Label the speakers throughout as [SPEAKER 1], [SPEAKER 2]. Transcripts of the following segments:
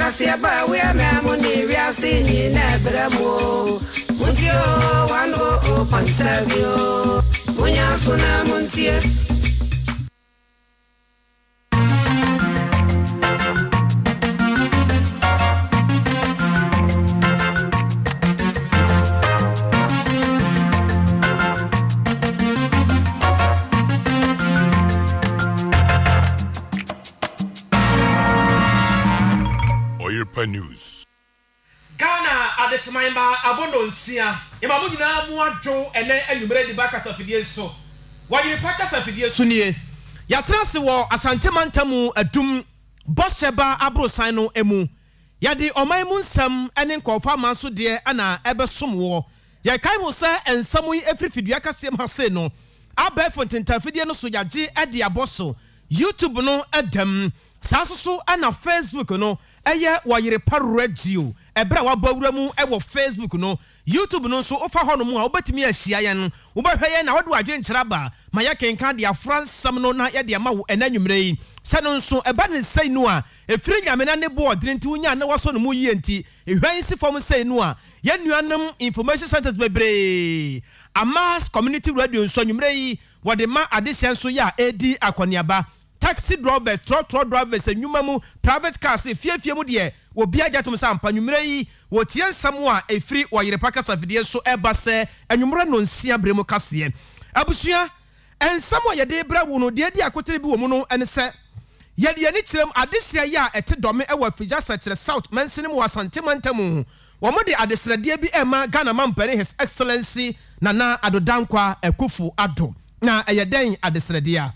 [SPEAKER 1] Nasiaba we are money we are seeing never more. Muntio 100.7 Munya suna muntie.
[SPEAKER 2] Oyerepa News.
[SPEAKER 3] Ghana adesemamba abondonsia imamu nyina mu adwo ene anumere di baka safidie so Oyerepa kasafidie so nie yatrase wo asantemantamu adum boseba abrosan no emu yade oman mu nsam ene nkofa manso de ana ebesom wo ye kai mo se ensam yi efrifidua kasem hase no abefo tentafidie no so yage ade aboso YouTube no adam Sasoso ana Facebook no eye Oyerepa radio ebra wabawura mu ewo Facebook no YouTube no so ofa hono mu a obetimi ahia ye no wobahwe ye na wode wadwe nkyeraba ma ya kenka de afransam no na ye de ma wo enanwumre yi se no nso eba ne sei no a efiri nyame na ne board nti unya na waso no mu yi enti ehwan si form sei no a ye nuanam information centers bebre Amas community radio nso nwumre yi wode ma adehye so ya edi akoniaba taxi driver trotro drivers enyuma mu private cars fiefie mu de obi ajatom sampa nwumre yi wotie nsam a efiri Oyerepa kasafidie so eba se enwumre no nsia bremu kase abusua ensam a yede bra wo no de akotere bi wo mu no ene se yede ani kirem adesia ya ete dome ewa fija sekere south mansini mu asantemantamu wo mo de adesrade bi ema Ghana mampare his excellency Nana Adodankwa Ekufu Addo na eyeden adesrade a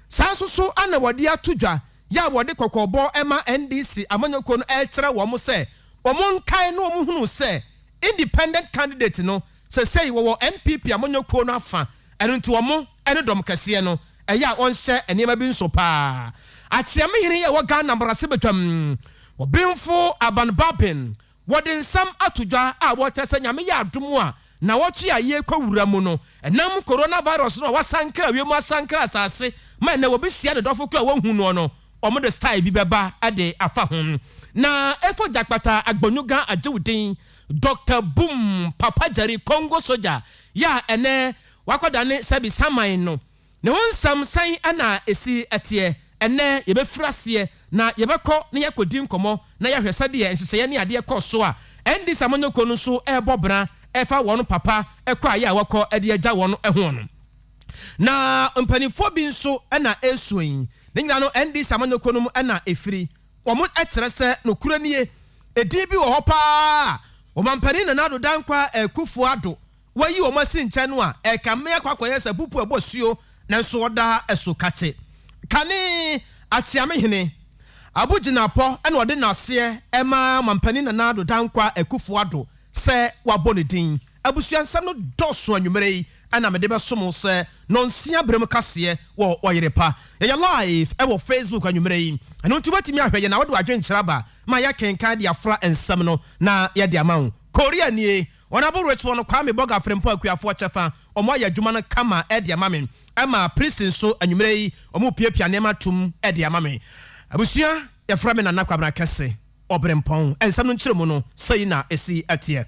[SPEAKER 3] Sansusu ana wadi atudwa ya wadi kokobo ema NDC amanyoko no elkere wo mo se omo nkai no omo hunu se independent candidate no se sei wo NPP amanyoko no afa eno nti omo ene dom kase no eya onhye enema bi nso pa achiame hene ye wo Ghana mbrase betwam wo bemfo abanbabin wodi nsam atudwa a wo tese nyame ya adomu a na wochi aye kwawura mu no enam coronavirus no wasankra wiemu asankra asase ma na wobi sia de dofo kra wo hu no omo de style bi beba ade afa ho na efo jakpata agbonyuga agewudin Dr. Boom Papa Jerry Congo Soja ya ene wakoda ne sabi saman no ne wonsam san ana esi etie ene yebefrase na yebekọ ne yakodi nkomo na yahwesade ye nhyehyeye ne ade ekoso a endi samanyoko no so ebobra efa wono papa ekwa ya wakọ ade agya wono eho no na mpanifo bi nso na esuin ne nyina no endi samanyoko no na efiri omo ekyere se no kura nie edi bi wo hopa o mampani Nana Adodankwa Ekufu Addo wayi o masi nche no a ekame akwakoye se pupu ebosuo na nso oda esokache kane achiame hene abugina po ena ode nase ema mampani Nana Adodankwa Ekufu Addo se wabonedin abusuansam no doso anwumere yi ana mede besom se nonsia brem kase wo Oyerepa ya live e wo Facebook anwumere yi eno ntubetimi ahweye na wode wadwen kyeraba ma ya kenka de afra ensam no na ya de amawo Korea nie ona bo response kwa me boga frempo akuafo chefa omo ya dwuma no kama e de amamen ama prison so anwumere yi omo piapia nema tum e de amamen abusua ya fra me na nakwabra kese obrempon ensam no nkyeremu no sei na esi atie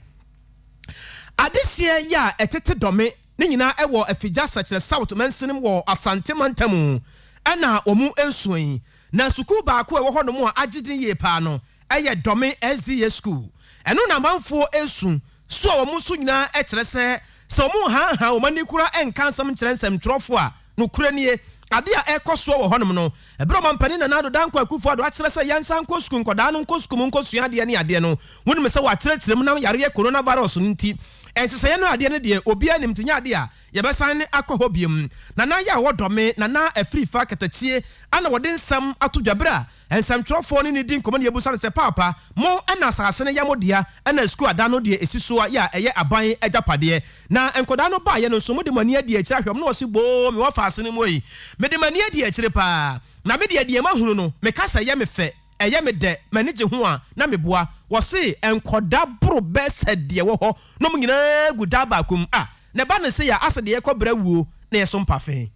[SPEAKER 3] adesie ya etete dome ne nyina ewo afija sakire south mansinim wo asantemantamu ana omu ensuin na school ba ko ewo hono mu agidin ye pa no eye dome SDA school eno na manfo esu so omu so nyina ekire se omu ha omani kura enkansam kyerensem trofo a no kura nie ade a ekoso wo hono no ebro mampani Nana Adodankwa Ekufu Addo akire se yansan ko school nkoda no nko school nko sua ade ne ade no wonum se wa kyerem na yare coronavirus nti ensese no ade ne de obi anim tinya ade a yebesan ne akọ biem Nana ya wodome Nana afrifa katachie ana wode nsam atodwabra ensam trofo ne din komo ne yebusan se papa mo ana asase ne yamodia ana school ada no de esiso ya eye aban agapade na enkoda no ba ye no so mo de mani ade akira hwem no wose bo me wafa ase ne moyi me de mani ade akire pa na me de mahunu no me kasa ye me fe eye me de mani je ho a na me boa wose enkoda bro bese de wo ho no mo nyina guda ba kum ne ba ne se ya ase de ekobra wuo na yeso mpafe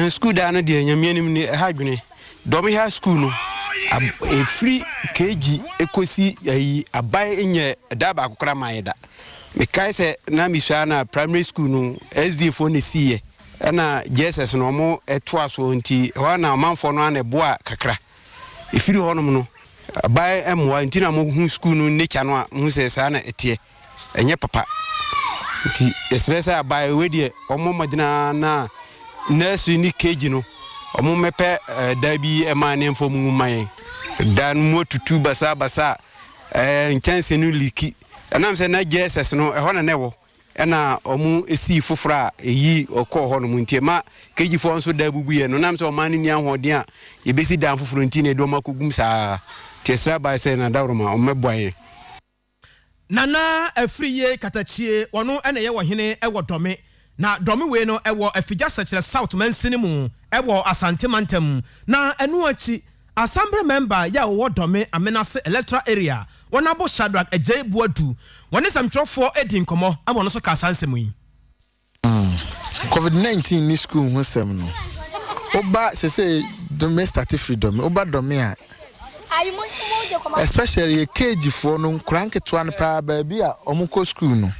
[SPEAKER 4] school da no de nyamianim ni ha dwene domi ha school no a free kg ekosi abai enye daba akokra maida me kai se na misana primary school no SD fo ne sie na Jesus no mo eto so nti ho na manfo no na boa kakra efiri ho no no abai emwa nti na mo hu school no nature no a hu se sa na etie enye papa nti esresa abai we de omo madina na nurse ni kg no omo mepe dabi emane mfo mu man dan mo tutu basa nchance no liki anam se na Jesus no e ho na newo ena omu esi fofora eyi okọ ho no muntie ma kg fo nso da bubuye no nam se o man ni ahoden a ye besi dan foforo nti na edo makogum sa tesra ba se na dawroma o meboye
[SPEAKER 3] nana afriye katachie wono ena ye wo hene e wo dome na dome we no e wo afigya sechere south mansini mu e wo asante mantam na enu achi assembly member ya wo dome amenase electoral area wona bo Shadrack Ejebuadu woni samtwofo edin komo amono so ka sansem yi
[SPEAKER 5] COVID-19 ni school ho sem no oba se dome start freedom oba dome a especially KG for no kranketwa no pa baabi a omuko school no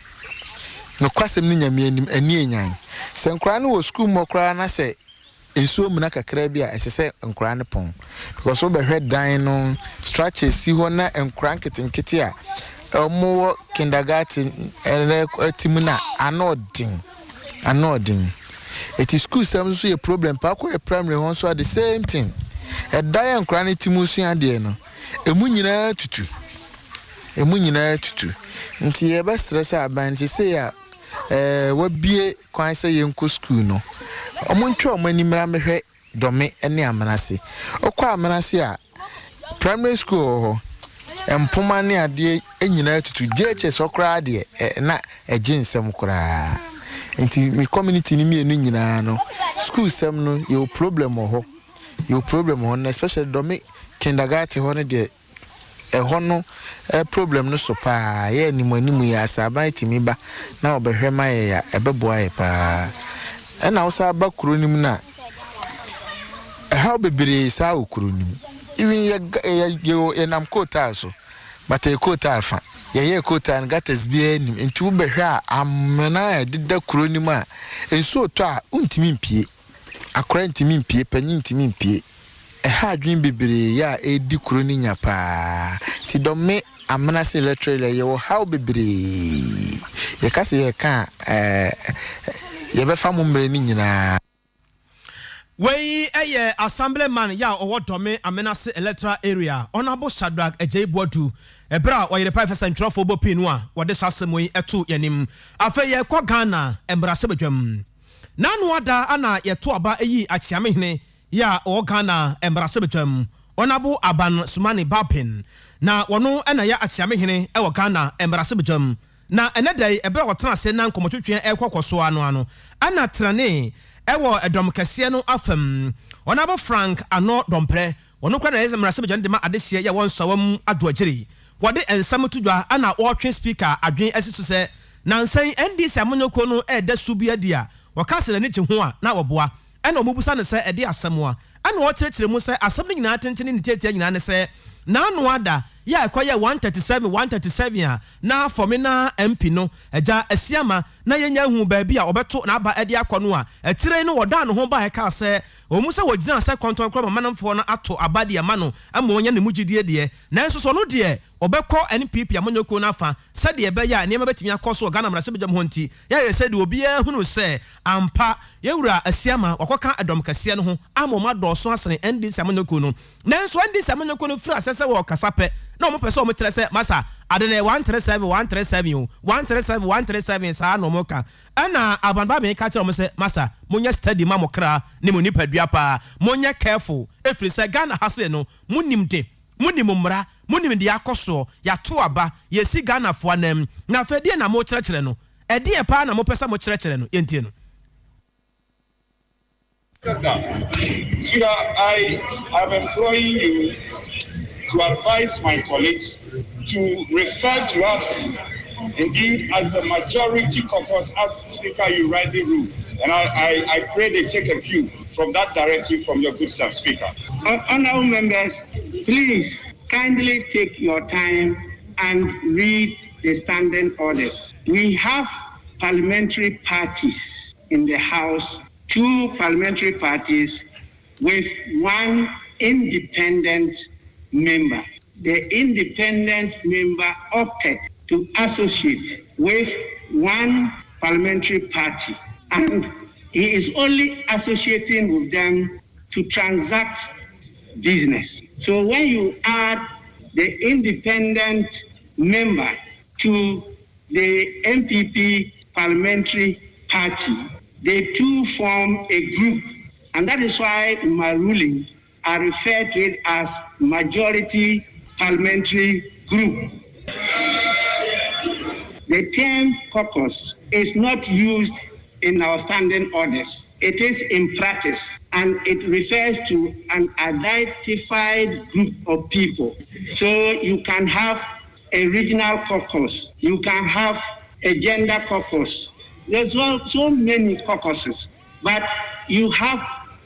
[SPEAKER 5] kwasem ni nyame anim ani enyan se nkra no wo school mo kra na se ensuo mu na kakra bi a esese nkra ne pon because we behwe dan no structure si ho na nkra nketenkete a omo kindergarten etimu na anodin it is school some so a problem pa ko primary ho so the same thing e dan nkra ne timu so ade no emu nyina tutu nti e be stress aban ti say ya wabie kwan say yenko school no omontwe omanimra mehwe dome ene amanase okwa amanase a primary school ho empoma ne ade enyina tutu JHS okra ade na ejinsem kra nti mi community ni mienu nyina no school sem no your problem ho especially dome kindergarten ho ne de hono problem no so pa ye animu ya asaban timi ba na obehwe ma ya ebeboa ye pa na usa ba kuronim na how bebere sa okuronim even ye nam kota so but e kota fa ye kota and gates bi anim nti wo behwe a amena dida kuronim a enso to a untimi mpie akora ntimi mpie panyi ntimi mpie ha adwin bebere ya edi kuroni nya pa ti dome amena se electoral ye wo how bebere ye ka se ye ka ye be fa mumre ni nyina
[SPEAKER 3] we eye assemblyman ya owo dome amena se electoral area honorable Shadrack Ejebuadu ebra Oyerepa first central bo pinu a wode sasemo yi eto yanim afa ye kwa Ghana embrase bedwam nanu ada ana ye to aba eyi achiame hene ya Ghana embrase betwam onabo aban sumani bapin na wono ena ya achiame hene e Ghana embrase betwam na enedai ebra wotena se na nkomotwetwe ekwakoso ano ana trane ewo edom kase no afam onabo Frank ano dompre wono kwa na yeze embrase betwam de ma adehie ya won sawam adoagiri wode ensam tudwa ana wotwe speaker adwen asiso se na nsan NDC amonyoko no eda subia dia wakase na niche ho a na woboa ena omubusa ne se ede asemwa ana wo kyerkyere mu se asem nyina tentene ne tietia nyina ne se na anu ada ya ekoye 137 a na fomina MP no eja asiama na yenya hu baabi a obeto na aba ede akono a etire no woda no ho ba he ka se omusa wogina se kontrol kro manamfo no ato abade ama no ama onya ne mugidie de na enso so no de obekọ NPP amonyoko na afa sade ebe ya niam betimi akoso Ghana mrase bejam honti ya ye sade obi ehunu se ampa yewura asiama wakoka edom kase no ho amoma doso asene NDC amonyoko no na enso NDC amonyoko no fira sese wo kasape na omo pese omo trese masa adene 137 sa no moka ana abanba me ka kire omo se masa munya study ma mokra ne mo nipadua pa munya careful efiri se Ghana hase no munimde munimumra munim de akoso ya to aba yesi Ghana fo anam na fadie na mo kyerɛkyerɛ no ɛde pa na mo pesa mo kyerɛkyerɛ no yentie no
[SPEAKER 6] I am employing you to advise my colleagues to refer to us indeed as the majority caucus, as Speaker you rightly ruled. And I pray they take a cue from that directive from your good self, Speaker. Honourable members, please kindly take your time and read the standing orders. We have parliamentary parties in the House, 2 parliamentary parties with 1 independent member. The independent member opted to associate with 1 parliamentary party, and he is only associating with them to transact business. So when you add the independent member to the MPP parliamentary party, they two form a group, and that is why in my ruling I refer to it as majority parliamentary group. The term caucus is not used in our standing orders. It is in practice, and it refers to an identified group of people. So you can have a regional caucus, you can have a gender caucus. There's so many caucuses, but you have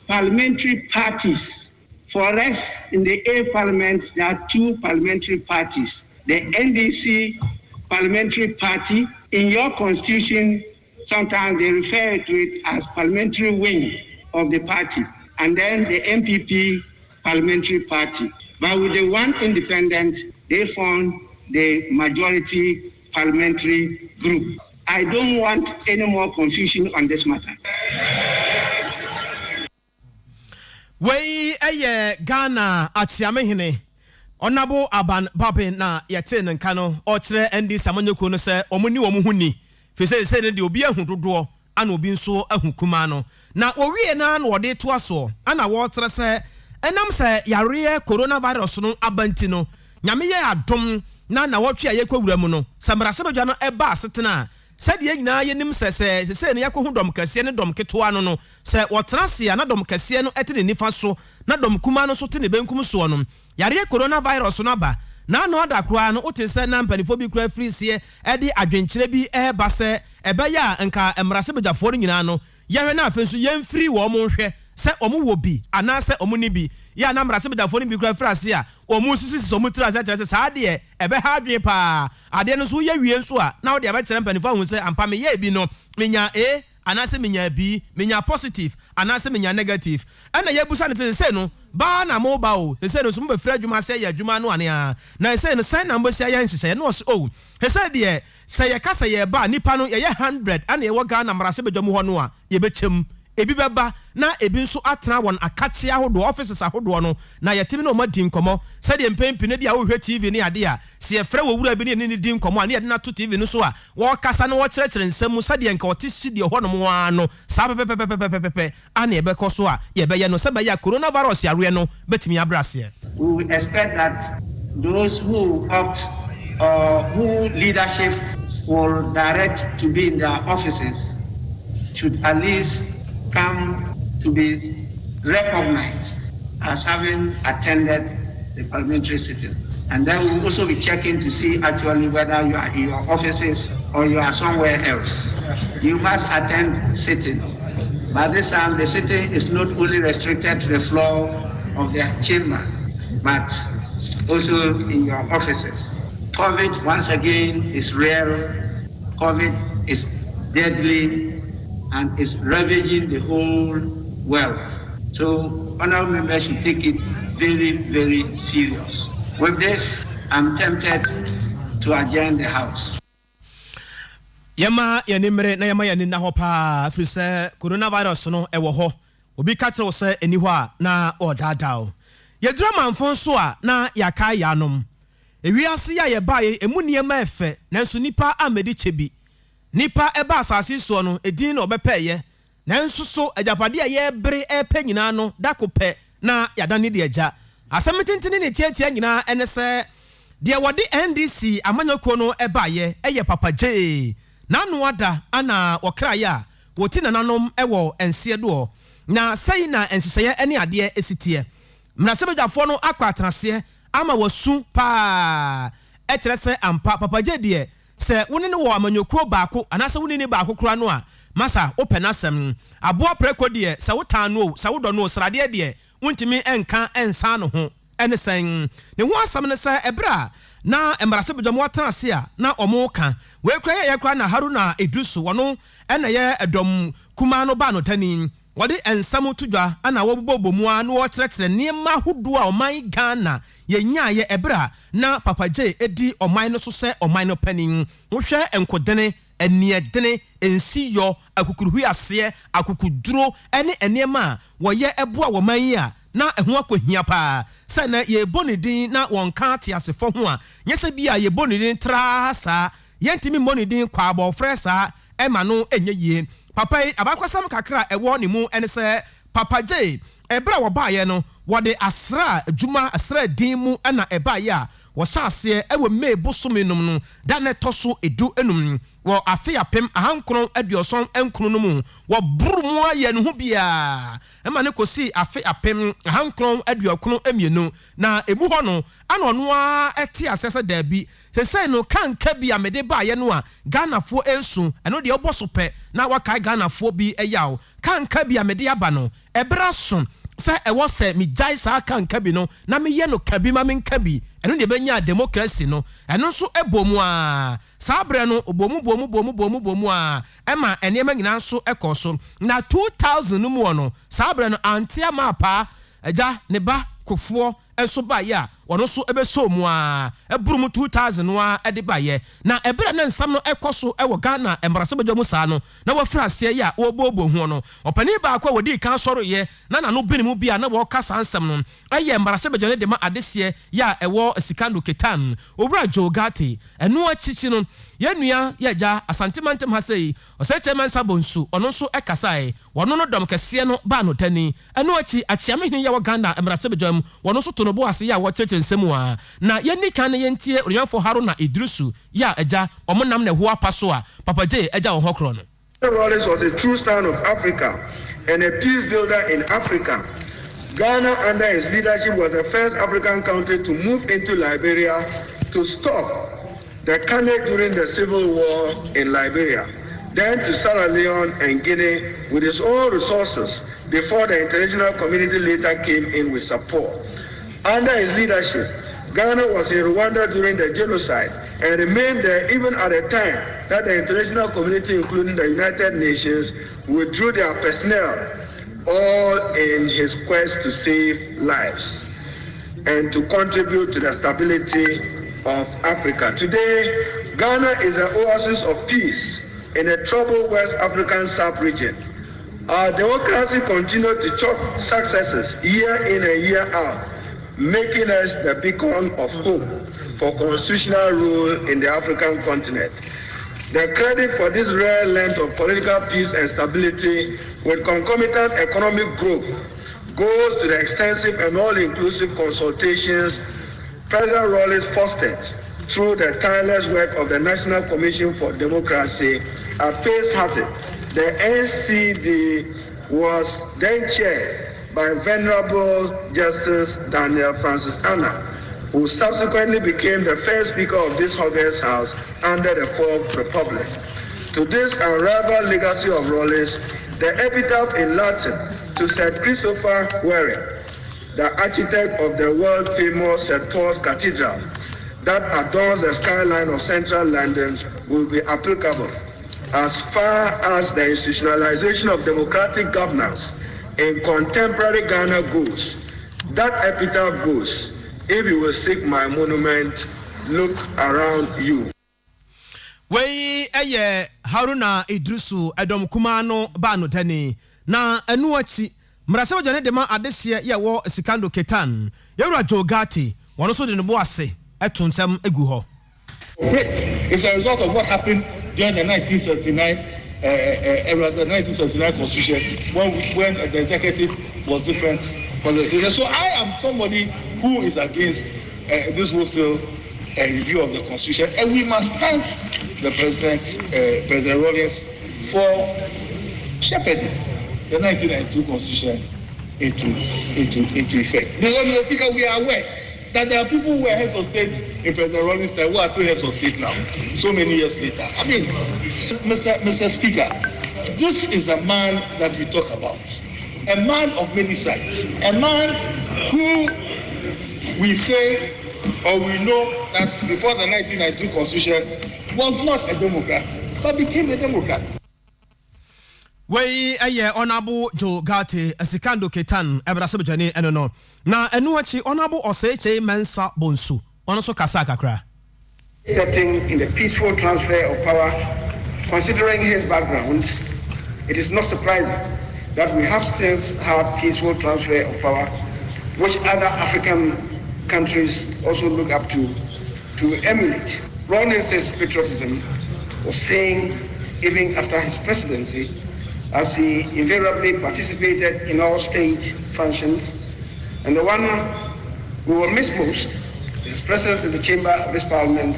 [SPEAKER 6] parliamentary parties. For us, in the A Parliament, there are 2 parliamentary parties. The NDC parliamentary party, in your constitution, sometimes they refer to it as parliamentary wing of the party, and then the MPP parliamentary party. But with the 1 independent, they form the majority parliamentary group. I don't want any more confusion on this matter.
[SPEAKER 3] Wey Ghana atiamehene onabo aban babe na yete nka no ochre ndi samanyoko no se omuni omuhuni fese se ne de obi ahudodo ana obi nso ahukuma no na owie na na ode to aso ana wo tre se enam se yare coronavirus no abanti no nyame ye adom na wotwe ayekwura mu no samrasebadwa no eba asetena sɛdeɛ nyinaa yɛnim sɛ ne yakɔhu dɔm kɛseɛ ne dɔm ketewa no sɛ wɔtena se na dɔm kɛseɛ no ɛte ne nifa so na dɔm kuma no so te ne benkum so no yare coronavirus no aba na no ada kora no wote sɛ na mpanifo bi kora firi seɛ ɛde adwenkyerɛ bi ɛba sɛ ɛbɛyɛ a nka mmarahyɛbadwafoɔ no nyinaa no yɛhwɛ na afei so yɛmfiri wɔ mo nhwɛ sɛ ɔmo wɔ bi anaasɛ ɔmo ni bi ya na mmarahyɛbadwafoɔ no bi kora firi ase a ɔmo sisi ɔmo tiri ase kyerɛ sɛ saa deɛ ɛbɛha adwe paa adeɛ no so yɛ wie nso a na wode abɛkyerɛ mpanifo ahu sɛ ampa meyɛ bi no menya A anaasɛ menya B menya positive anaasɛ menya negative ɛna yɛbusa ne sɛ no ba na mo ba o sɛ no so mbɛfira adwuma sɛ yɛ adwuma no anea na sɛ no sɛ na mbɛsia yɛ nhyehyɛ no ɔse o sɛ deɛ sɛ yɛ kasa yɛ ba nipa no yɛyɛ 100 ana yɛwɔ Ghana mmarahyɛbadwa mu hɔ no a yɛbɛkyɛm ebi bɛba na ebi nso atena wɔn akakye ahodoɔ offices ahodoɔ no na yɛtimi na ɔma di nkɔmɔ sɛdeɛ mpempine bi a wohwɛ TV ne ade a sɛ yɛfrɛ wɔ wura bi ne ne di nkɔmɔ a ne yɛde na to TV no so a wɔkasa no wɔkyerɛkyerɛ nsɛm mu sɛdeɛ nka ɔte studio hɔ nom waa no saa pɛpɛpɛpɛpɛpɛ ana yɛbɛkɔ so a yɛbɛyɛ no sɛ bɛyɛ coronavirus yareɛ no bɛtumi abraseɛ.
[SPEAKER 6] We expect that those who opt or who leadership will direct to be in their offices should at least come to be recognized as having attended the parliamentary sitting. And then we'll also be checking to see actually whether you are in your offices or you are somewhere else. You must attend sitting. By this time, the sitting is not only restricted to the floor of the chamber, but also in your offices. COVID, once again, is real. COVID is deadly and is ravaging the whole world. So honorable members should take it very, very serious. With this, I'm tempted to adjourn the House.
[SPEAKER 3] Yama yanimre na yama yanina ho pa afiri sɛ coronavirus no ɛwɔ hɔ obi ka kyerɛ sɛ ɛni hɔ a na ɔdaadaaw yɛdura manfo nso a na yɛaka yanom ewiase ya yɛbae emu nneɛma ɛfɛ nanso nipa amedi kyɛbi nipa ɛba asase so no edin na ɔbɛpɛɛyɛ nanso so agyapade a yɛbere ɛpɛ nyinaa no dakopɛ na yɛadane de agya asɛm tentene ne tietia nyinaa ɛne sɛ deɛ wɔde NDC amanyɔko no ɛbaeɛ ɛyɛ papagye nanu ada ana okraya a woti nananom ɛwɔ ensie do na sɛyi na ensesɛyɛ ɛne adeɛ esitie mmrasɛbadwafoɔ no akɔ atenase ama wasu pa ɛkyerɛ sɛ ampa papagye deɛ sɛ wone ne wɔ amanyɔkuo baako anasɛ wone ne baako kora no a masa open asɛm aboa preko deɛ sɛ wotan no sɛ wodɔ no sradeɛ deɛ wontimi enka ensa no ho ene sen ne ho asam ne sa ebra na emrase bejam watan ase a na omo ka we kra ye kra na Haruna Idrisu wono ene ye edom kuma no ba no tani wode ensam tudwa ana wobobo mu a no wo kyerɛkyerɛ niema hodo a oman Ghana ye nya ye ebra na Papa J edi oman no so sɛ oman no panin wo hwɛ enkodene eniedene ensiyo akukuruhu ase akukuduro ene eniema wo ye eboa woman yi a na ehu akohia pa sɛ na ye bonidin na won ka te asefo ho a nyese bia ye bonidin tra sa yentimi monidin kwa abo fresa ema no enye yie papa abakwasam kakra ewo ne mu ene sɛ Papa J ebra wo baaye no wode asra adwuma asra din mu na ebaaye a wo saase ewo mebo somenum no da ne toso edu enum wo afi apem ahankron aduoson enkron no mu wo buru mu aye ne ho bia ema ne kosi afi apem ahankron aduokron emienu na ebu ho no ana ono a eti asese da bi sesei no kanka bia mede baaye no a Ganafo ensu eno de oboso pe na wakai Ganafo bi eyaw kanka bia mede aba no ebra so sa ewo se mi jai sa kanka bi no na me ye no kabi ma men kabi eno de benya democracy no eno so ebomu a sa bre no bomu a ema enema nyina so ekoso na 2000 no mu no sa bre no antia mapa eja ne ba kofo enso ba ya wono so ebeso mu a eburum 2000 no a ede ba ye na ebere na nsam no ekoso ewo Ghana embrase bejom sa no na wo frase ya wo bobo hu no opani ba akwa wodi kan soro ye na no binimu bia na wo kasa nsam no aye embrase bejom de ma adese ya ewo sikando ketan owura jogati eno achichi no yenua yaja asantimantem ha sei osecheman sabonsu ono so ekasai wono no dom kese no ba no tani eno achi achiamehni ya wo Ghana embrase bejom wono so to no bo ase ya wo cheche nsemu a na yeni kan yentie onyanfo Haruna Idrisu ya eja omonam na ho apaso a Papa J eja wo hokro no.
[SPEAKER 7] Rawlings was a true stand of Africa and a peace builder in Africa. Ghana under his leadership was the first African country to move into Liberia to stop the carnage during the civil war in Liberia, then to Sierra Leone and Guinea with its own resources before the international community later came in with support. Under his leadership, Ghana was in Rwanda during the genocide and remained there even at a time that the international community, including the United Nations, withdrew their personnel, all in his quest to save lives and to contribute to the stability of Africa. Today, Ghana is an oasis of peace in a troubled West African sub-region. Our democracy continues to chalk successes year in and year out, making us the beacon of hope for constitutional rule in the African continent. The credit for this rare length of political peace and stability with concomitant economic growth goes to the extensive and all-inclusive consultations President Rawlings fostered through the tireless work of the National Commission for Democracy at Pace Hatton. The NCD was then chaired by Venerable Justice Daniel Francis Anna, who subsequently became the first Speaker of this August House under the Fourth Republic. To this unrivaled legacy of Rawlings, the epitaph in Latin to St. Christopher Waring, the architect of the world-famous St. Paul's Cathedral that adorns the skyline of central London, will be applicable as far as the institutionalization of democratic governance in contemporary Ghana goes. That epitaph goes, if you will seek my monument, look around you.
[SPEAKER 3] Wey eye Haruna Idrisu edom kumano ba no tani na enu achi mrase wojane de ma adehye ye wo sikando ketan yewura jogati wono so de no bo ase etunsem egu ho.
[SPEAKER 6] It's a result of what happened during the 1979 the 1979 constitution when the executive was different. So I am somebody who is against this wholesale review of the constitution, and we must thank the President Rawlings for shepherding the 1992 constitution into effect. Mr. Speaker, we are aware that there are people who were heads of state in President Rawlings' time who are still heads of state now, so many years later. I mean, Mr. Speaker, this is the man that we talk about. A man of many sides. A man who
[SPEAKER 7] we say or we know that before the 1992 Constitution was not a Democrat, but became a Democrat.
[SPEAKER 3] Wey Honorable Joe Gate Asikando Ketan Ebrasabjani eno na enuachi Honorable Oseche Mensa Bonsu onoso kasa kakra
[SPEAKER 7] Setting in the peaceful transfer of power, considering his background, it is not surprising that we have since had peaceful transfer of power, which other African countries also look up to emulate. Rawlins's patriotism was saying even after his presidency, as he invariably participated in all state functions, and the one we will miss most is his presence in the chamber of this parliament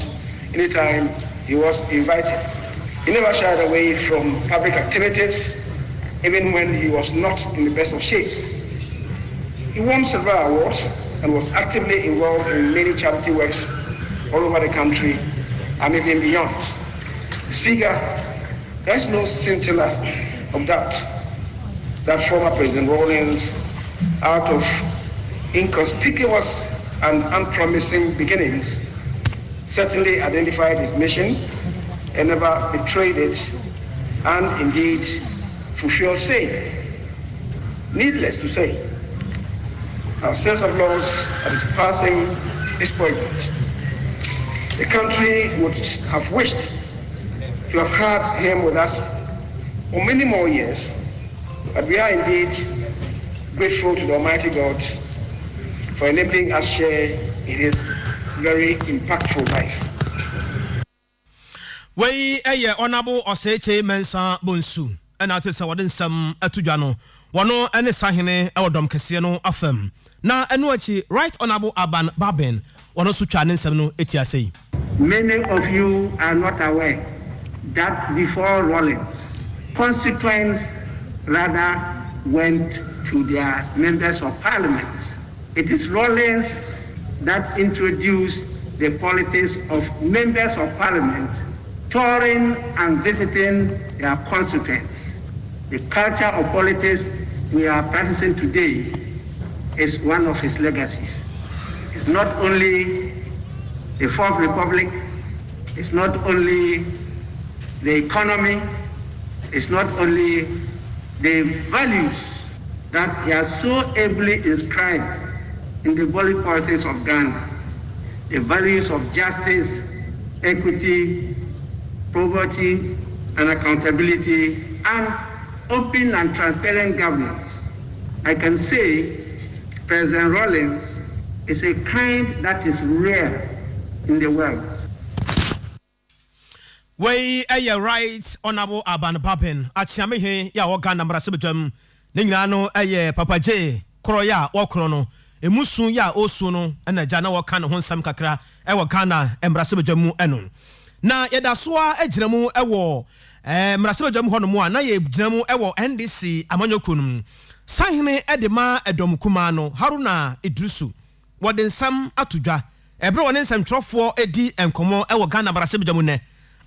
[SPEAKER 7] anytime he was invited. He never shied away from public activities, even when he was not in the best of shapes. He won several awards and was actively involved in many charity works all over the country and even beyond. Speaker, there is no scintilla of doubt that former President Rawlins, out of inconspicuous and unpromising beginnings, certainly identified his mission and never betrayed it, and indeed fulfilled same. Needless to say, our sense of loss at his passing is poignant. The country would have wished to have had him with us for many more years, but we are indeed grateful to the Almighty God for enabling us share in his very impactful life.
[SPEAKER 3] Wey Honorable Oseche Mensa Bonsu and I tell you some atujano wano ene sahene awdom kese no afam na enuachi Right Honorable Aban Baben wano so twa ne nsem no etiasei.
[SPEAKER 8] Many of you are not aware that before Rawlins, constituents rather went to their members of parliament. It is Rawlins that introduced the politics of members of parliament touring and visiting their constituents. The culture of politics we are practicing today is one of his legacies. It's not only the Fourth Republic, it's not only the economy, it's not only the values that he has so ably inscribed in the body politics of Ghana, the values of justice, equity, poverty, and accountability, and open and transparent governance. I can say President Rawlins is a kind that is rare in the world.
[SPEAKER 3] Wey Right Honorable Aban Baben atiame he ya woga na mrasebedwam ne nyina no Papa J kroya wokro no emusu ya osu no na gya na woka ne ho nsam kakra woga na mrasebedwam eno na yedasoa agiramu mrasebedwam ho no mu na ye giramu NDC amanyokunum sahene edema edom kuma no Haruna Idrisu wode nsam atudwa ebre wone nsam trofo edi enkomo woga na mrasebedwam ne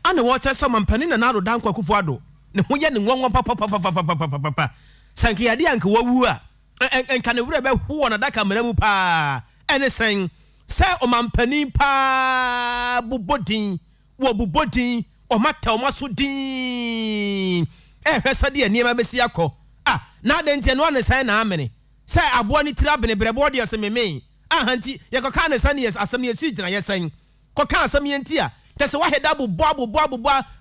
[SPEAKER 3] ana water some panin na naro dan kwakufu ado ne ho ye ne ngongo papa sanki yade anka wawu a enka ne wura be ho na daka meramu pa ene sen se o mampanin pa bubodin wo bubodin o mata o maso din hwesa de aniema besi akọ na de ntie no ne sen na amene se abo ni tira bene brebo de asememe ahanti ye koka ne san yes asem ye si gina ye sen koka asem ye ntia tese wa heda bo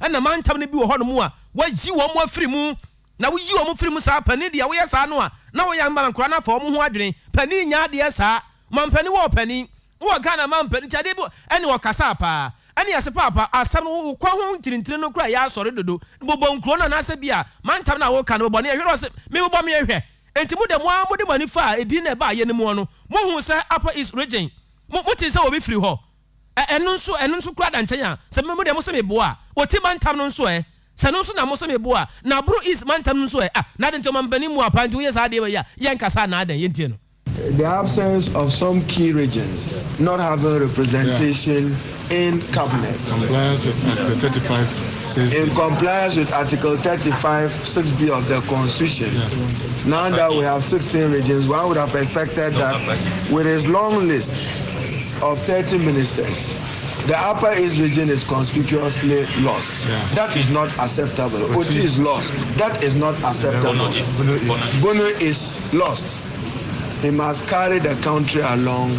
[SPEAKER 3] na mantam ne bi wo ho no mu a waji wo mo afiri mu na wo yi wo mo afiri mu sa pani de wo ye sa no a na wo ya mba nkura na fa wo ho adwene pani nya de sa mampani wo pani wo Ghana mampani tade bo ene wo kasa pa ene yase papa asam wo kwa ho ntirintire no kura ya sore dodo bobo nkuro na asa bia mantam na wo ka no bo ne ehwe se me bo me ehwe enti mu de mo amode mani fa edi na ba ye ne mu no mo hu se Upper East region mo ti se wo bi firi ho enu nso kura da nchen ya se memu de mo se mebo a oti mantam no nso se no nso na mo se mebo a na bro is mantam nso na de ntom mpani mu apanti wo ye sa de ba ya yen kasa na adan yentie no.
[SPEAKER 9] The absence of some key regions not having representation in cabinet.
[SPEAKER 10] Compliance with Article 35, 6B.
[SPEAKER 9] In compliance with Article 35, 6B of the Constitution. Now that we have 16 regions, one would have expected that with his long list of 30 ministers, the Upper East region is conspicuously lost. Yeah. That is not acceptable. Oti is lost. That is not acceptable. Bono is lost. He must carry the country along.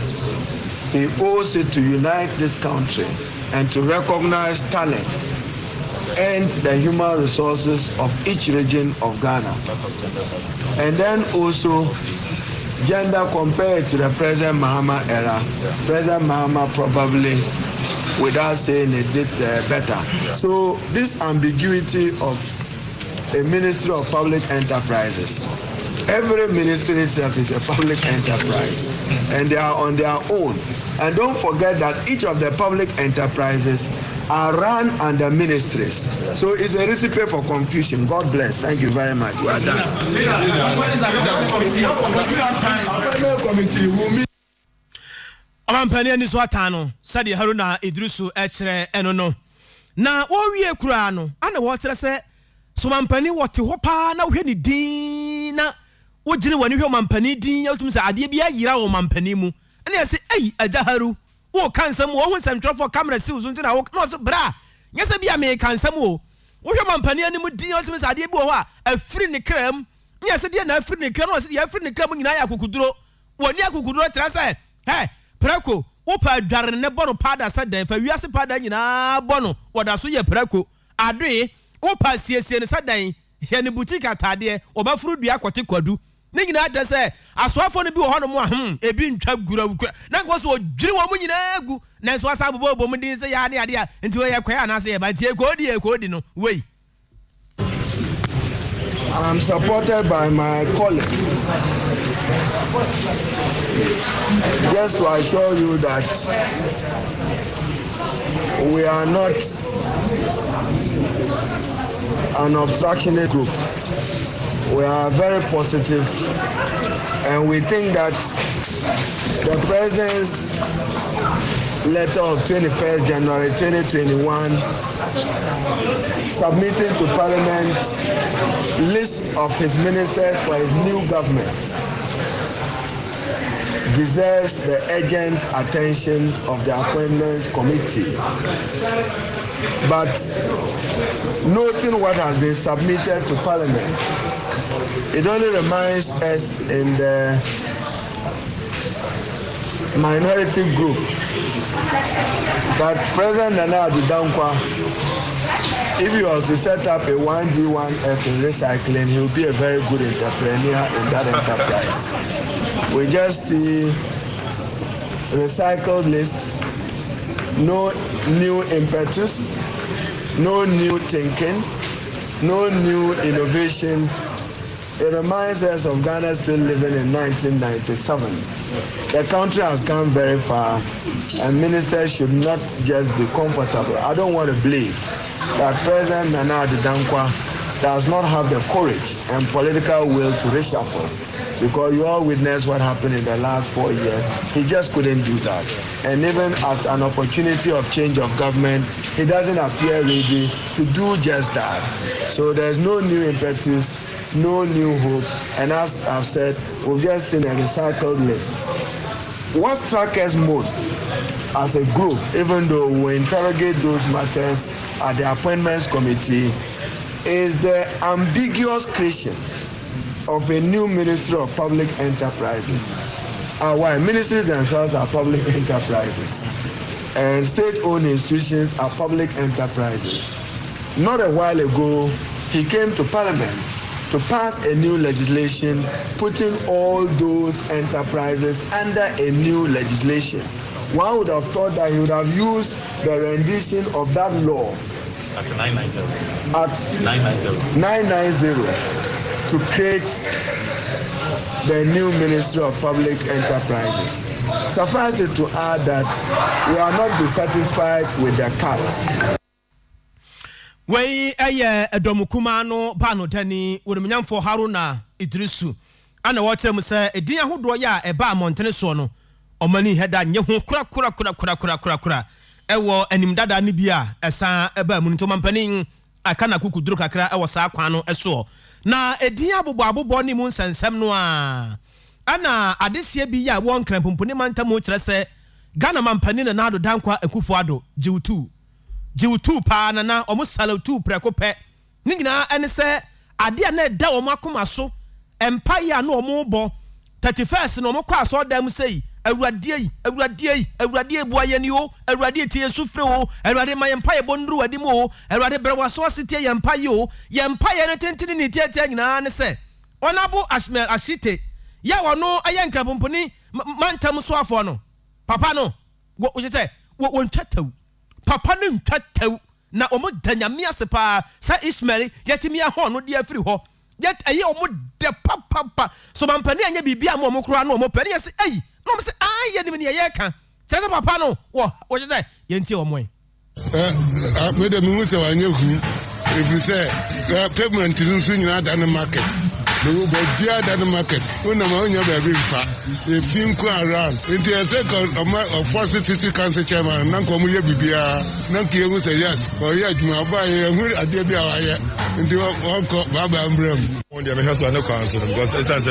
[SPEAKER 9] He owes it to unite this country and to recognize talents and the human resources of each region of Ghana. And then also gender compared to the present Mahama era. President Mahama probably, without saying it, did better. So this ambiguity of a Ministry of Public Enterprises, every ministry itself is a public enterprise, and they are on their own. And don't forget that each of the public enterprises are run under ministries. So it's a recipe for confusion. God bless. Thank you very much. You are done.
[SPEAKER 3] Amampani ani so atano sadi Haruna Idrisu echere eno no na wo wie kura no ana wo tere se so mampani wote ho pa na wo hwe ni din na wo gire wani hwe mampani din yatum se ade bia yira wo mampani mu ana yesi ei ajaharu wo kansam wo hu samtrofo camera si uzun na wo no so bra nyese bia me kansam wo hwe mampani ani mu din yatum se ade bi wo a afiri ne kram nyese de na afiri ne kram no se de afiri ne kram nyina ya kokuduro woni akokuduro tere se he Preko, upa darne ne bono pada sadan fa wiase pada nyina bono woda so ye preko adwe upa siesie ne sadan he ne boutique atade obafuru dua kote kwadu ne nyina da se asoafo ne bi wo hono mo ebi ntwa gura na nko so odwiri wo mu nyina gu na so asa bobo mu din se ya ne ade a nti wo ye kwaya na se ye ba tie kodi no wei.
[SPEAKER 9] I'm supported by my colleagues. Just to assure you that we are not an obstructionist group. We are very positive, and we think that the President's letter of 21st January 2021 submitting to Parliament list of his ministers for his new government deserves the urgent attention of the Appointments Committee. But noting what has been submitted to Parliament, it only reminds us in the minority group that President Nana Addo Dankwa, if he was to set up a 1G1F in recycling, he will be a very good entrepreneur in that enterprise. We just see recycled list, no new impetus, no new thinking, no new innovation. It reminds us of Ghana still living in 1997. The country has gone very far, and ministers should not just be comfortable. I don't want to believe that President Nana Addo Dankwa does not have the courage and political will to reshuffle, because you all witnessed what happened in the last 4 years. He just couldn't do that. And even at an opportunity of change of government, he doesn't appear ready to do just that. So there's no new impetus, no new hope. And as I've said, we've just seen a recycled list. What struck us most as a group, even though we interrogate those matters at the Appointments Committee, is the ambiguous creation of a new Ministry of Public Enterprises. Why? Ministries themselves are public enterprises, and state-owned institutions are public enterprises. Not a while ago, he came to Parliament to pass a new legislation putting all those enterprises under a new legislation. One would have thought that he would have used the rendition of that law
[SPEAKER 11] at 990.
[SPEAKER 9] At 990 to create the new Ministry of Public Enterprises. Suffice it to add that we are not dissatisfied with the cut.
[SPEAKER 3] Wei edomukuma no bano tani wurumnyamfo Haruna Idrisu ana wotere se edin ahodo ya eba montene so no omani heda nye ho kura ewo anim dada ne bia esa eba mu nto mampanin aka na kukuduru kakra ewo saa kwan no eso na edin abobo ni mu nsensem no a ana adesie bi ya won krampomponi mantam kire se Ghana mampani na nado dankwa Akufo-Addo jiwtu pa na omo salatu preko pe ni nyina ene se ade na da omo akoma so empire na omo bo 31st na omo kwa so dam sei awurade buaye ni o awurade tie sufre o awurade ma empire bondru wadi mo awurade brewaso asite empire o empire ne tentini ni tietia nyina ne se onabo Ashmel Ashite ya wono ayanka pomponi mantam so afo no papa no wo se wo ntataw papa no ntataw na omo danyame asepa sa Ismail yetimi ahon no de afiri ho yet aye omo de papa so mampani anya bibia mo kura no omo pani se ayi no mo se aye ni me ye ka se papa no wo se yenti omo
[SPEAKER 10] me de mu se wanye hu if you say payment nso nyina dan market the Bodia dan market una ma onya ba bi fa e tinku around into a second of force city council chairman nan ko mu ye bibia nan ki emu say yes o ye adwuma ba ye hu ade bia wa ye into onko baba ambrem
[SPEAKER 11] on the me haso na council because it's that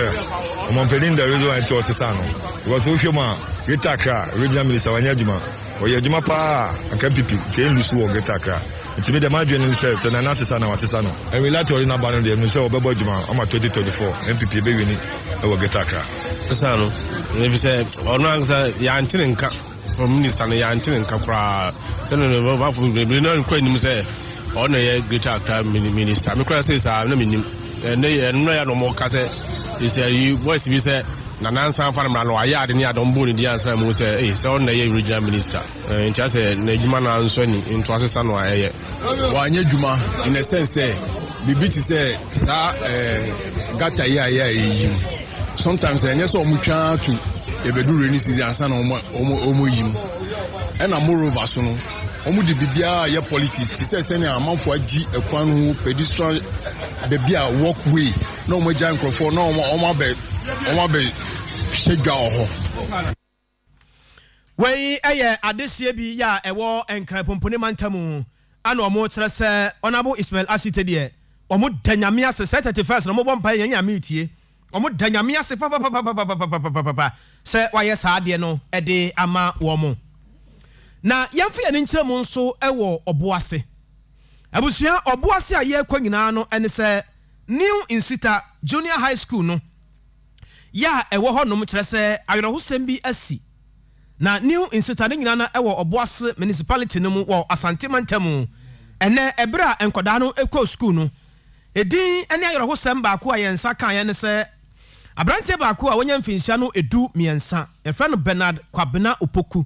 [SPEAKER 11] mo pedin the radio anti osesa no because wo hwema getakra regional minister wanya adwuma o ye adwuma pa aka pipi ke lusu o getakra ntimi de madwe ne se na nasesa na wasesa no and we like to na ba no de no se obebo adwuma ama 2024 MPP be wini e wo getakra
[SPEAKER 12] sesa no if say ono ansa ya ntine nka from minister no ya ntine nka kra se no ba fu be no kwa nim se ono ye getakra minister me kra se sa na minim no ya no mo ka se is you voice be say na nansan fa na no aya ade ni adom bo ni di ansa mu say say on na ye regional minister ntia say na djuma na nso ni into asesa no aye
[SPEAKER 13] wa anya djuma in a sense say bibiti say sa gata ya yi sometimes anya so omutwa to ebedu rainy season ansa na omo yim e na moreover so no omo di bibia ya politics ti say na amanfo agi ekwan ho pedestrian bibia walkway no omo jan crofo no omo be shega oho
[SPEAKER 3] wey eye adesie bi ya ewo enkran pompone mantamu ana omo tere se onabo Ismail Ashite de omo danyame ase 31st na mo bompa yanya metie omo danyame ase papa se waye saade no ede ama wo mo na yamfa ye nkyere mu nso ewo oboase abusua oboase aye kwa nyina no ene se New Insita Junior High School no ya ewo ho no mkyere se ayrohosem bi asi na New Insita ne nyina na ewo oboase municipality no mu wo Asante Mantamu ene ebra enkoda no ekọ school no edin ene ayrohosem ba ko ayensa kan ye ne se abrante ba ko a wonya mfinhia no edu miensa e friend Bernard Kwabena Opoku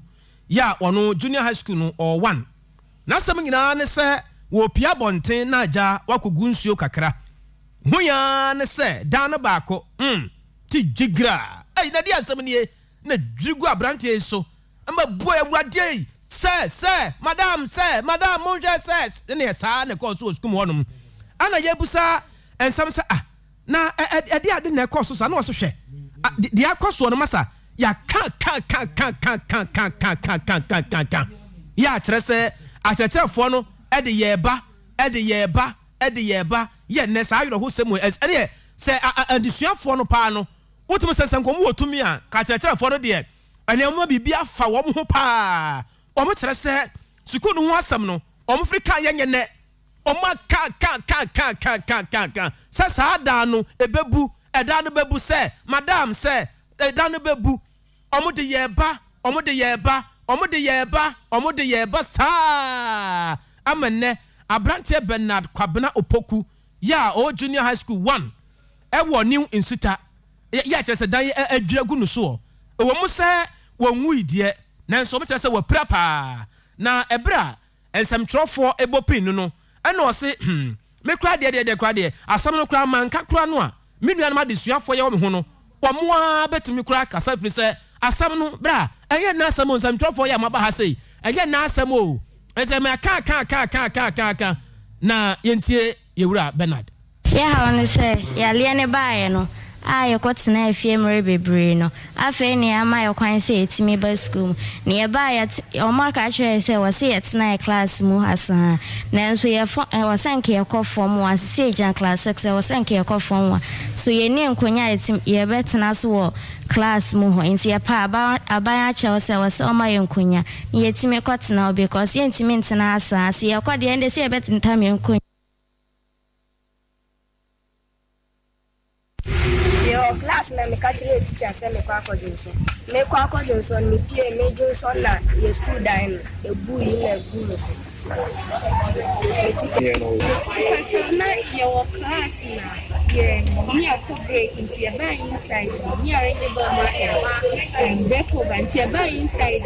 [SPEAKER 3] ya ono Junior High School no or 1 na sam nyina ne se wo pia bonten na aja wakogu nsuo kakra huya ne se dan ba ko ti jigra na dia asem nie na drigu abrante so amba bo awurade se madam monje se ne sa ne ko so school honum ana yebusa ensam se na ade ade na ko so sa na wo so hwe de akoso no masa ya kan ya trese acheterefo no ede yeba ye ne sa ayro ho semu ene se adisuafo no pa no wotum se senkom wotumi a ka acheterefo no de ene mo bibia fa wo ho pa o mo trese suku no ho asem no o mo frika ye ne o ma ka sa da no ebebu eda no bebu se madam se eda no bebu omo de yeba sa amene abrante Bernard Kwabena Opoku ya o Junior High School 1 ewo New Insita ya chese dan adwagu no so ewo mu se wonwu idie na nso me chese wa prapa na ebra ensamtrofo ebopin no ena o se me kra de kra de asam no kra manka kra no a me nua na desuafo ye wo me ho no omoa betumi kra kasa firi se asam no bra enye na asam ensamtrofo ya maba ha sei enye na asam o ente me ka na yentie yewura Bernard
[SPEAKER 14] ya ha on se ya liane baaye no a yɛkɔtena afie mmere bebree no afei ne ama yɛkwan sɛ yɛtumi ba school ne yɛba ɔma ka kyerɛ sɛ wɔse yɛtena yɛ class mu asa nanso wɔsɛnke yɛkɔ fam wɔ asese agya class 6 wɔsɛnke yɛkɔ fam wɔ so yɛni nkonya yɛbɛtena so wɔ class mu hɔ nti yɛpa aban akyɛw sɛ wɔsɛ ɔma yɛ nkonya ne yɛtumi kɔtena because yɛntumi ntena asa sɛ yɛkɔ deɛ ɛnde sɛ yɛbɛtentam yɛ nkonya
[SPEAKER 15] class na me catch the teacher say me kwa so me pie me Johnson na ye school dine e bu yi na bu no so na your class na ye me a co break in your by inside me are in the market and therefore ban your by inside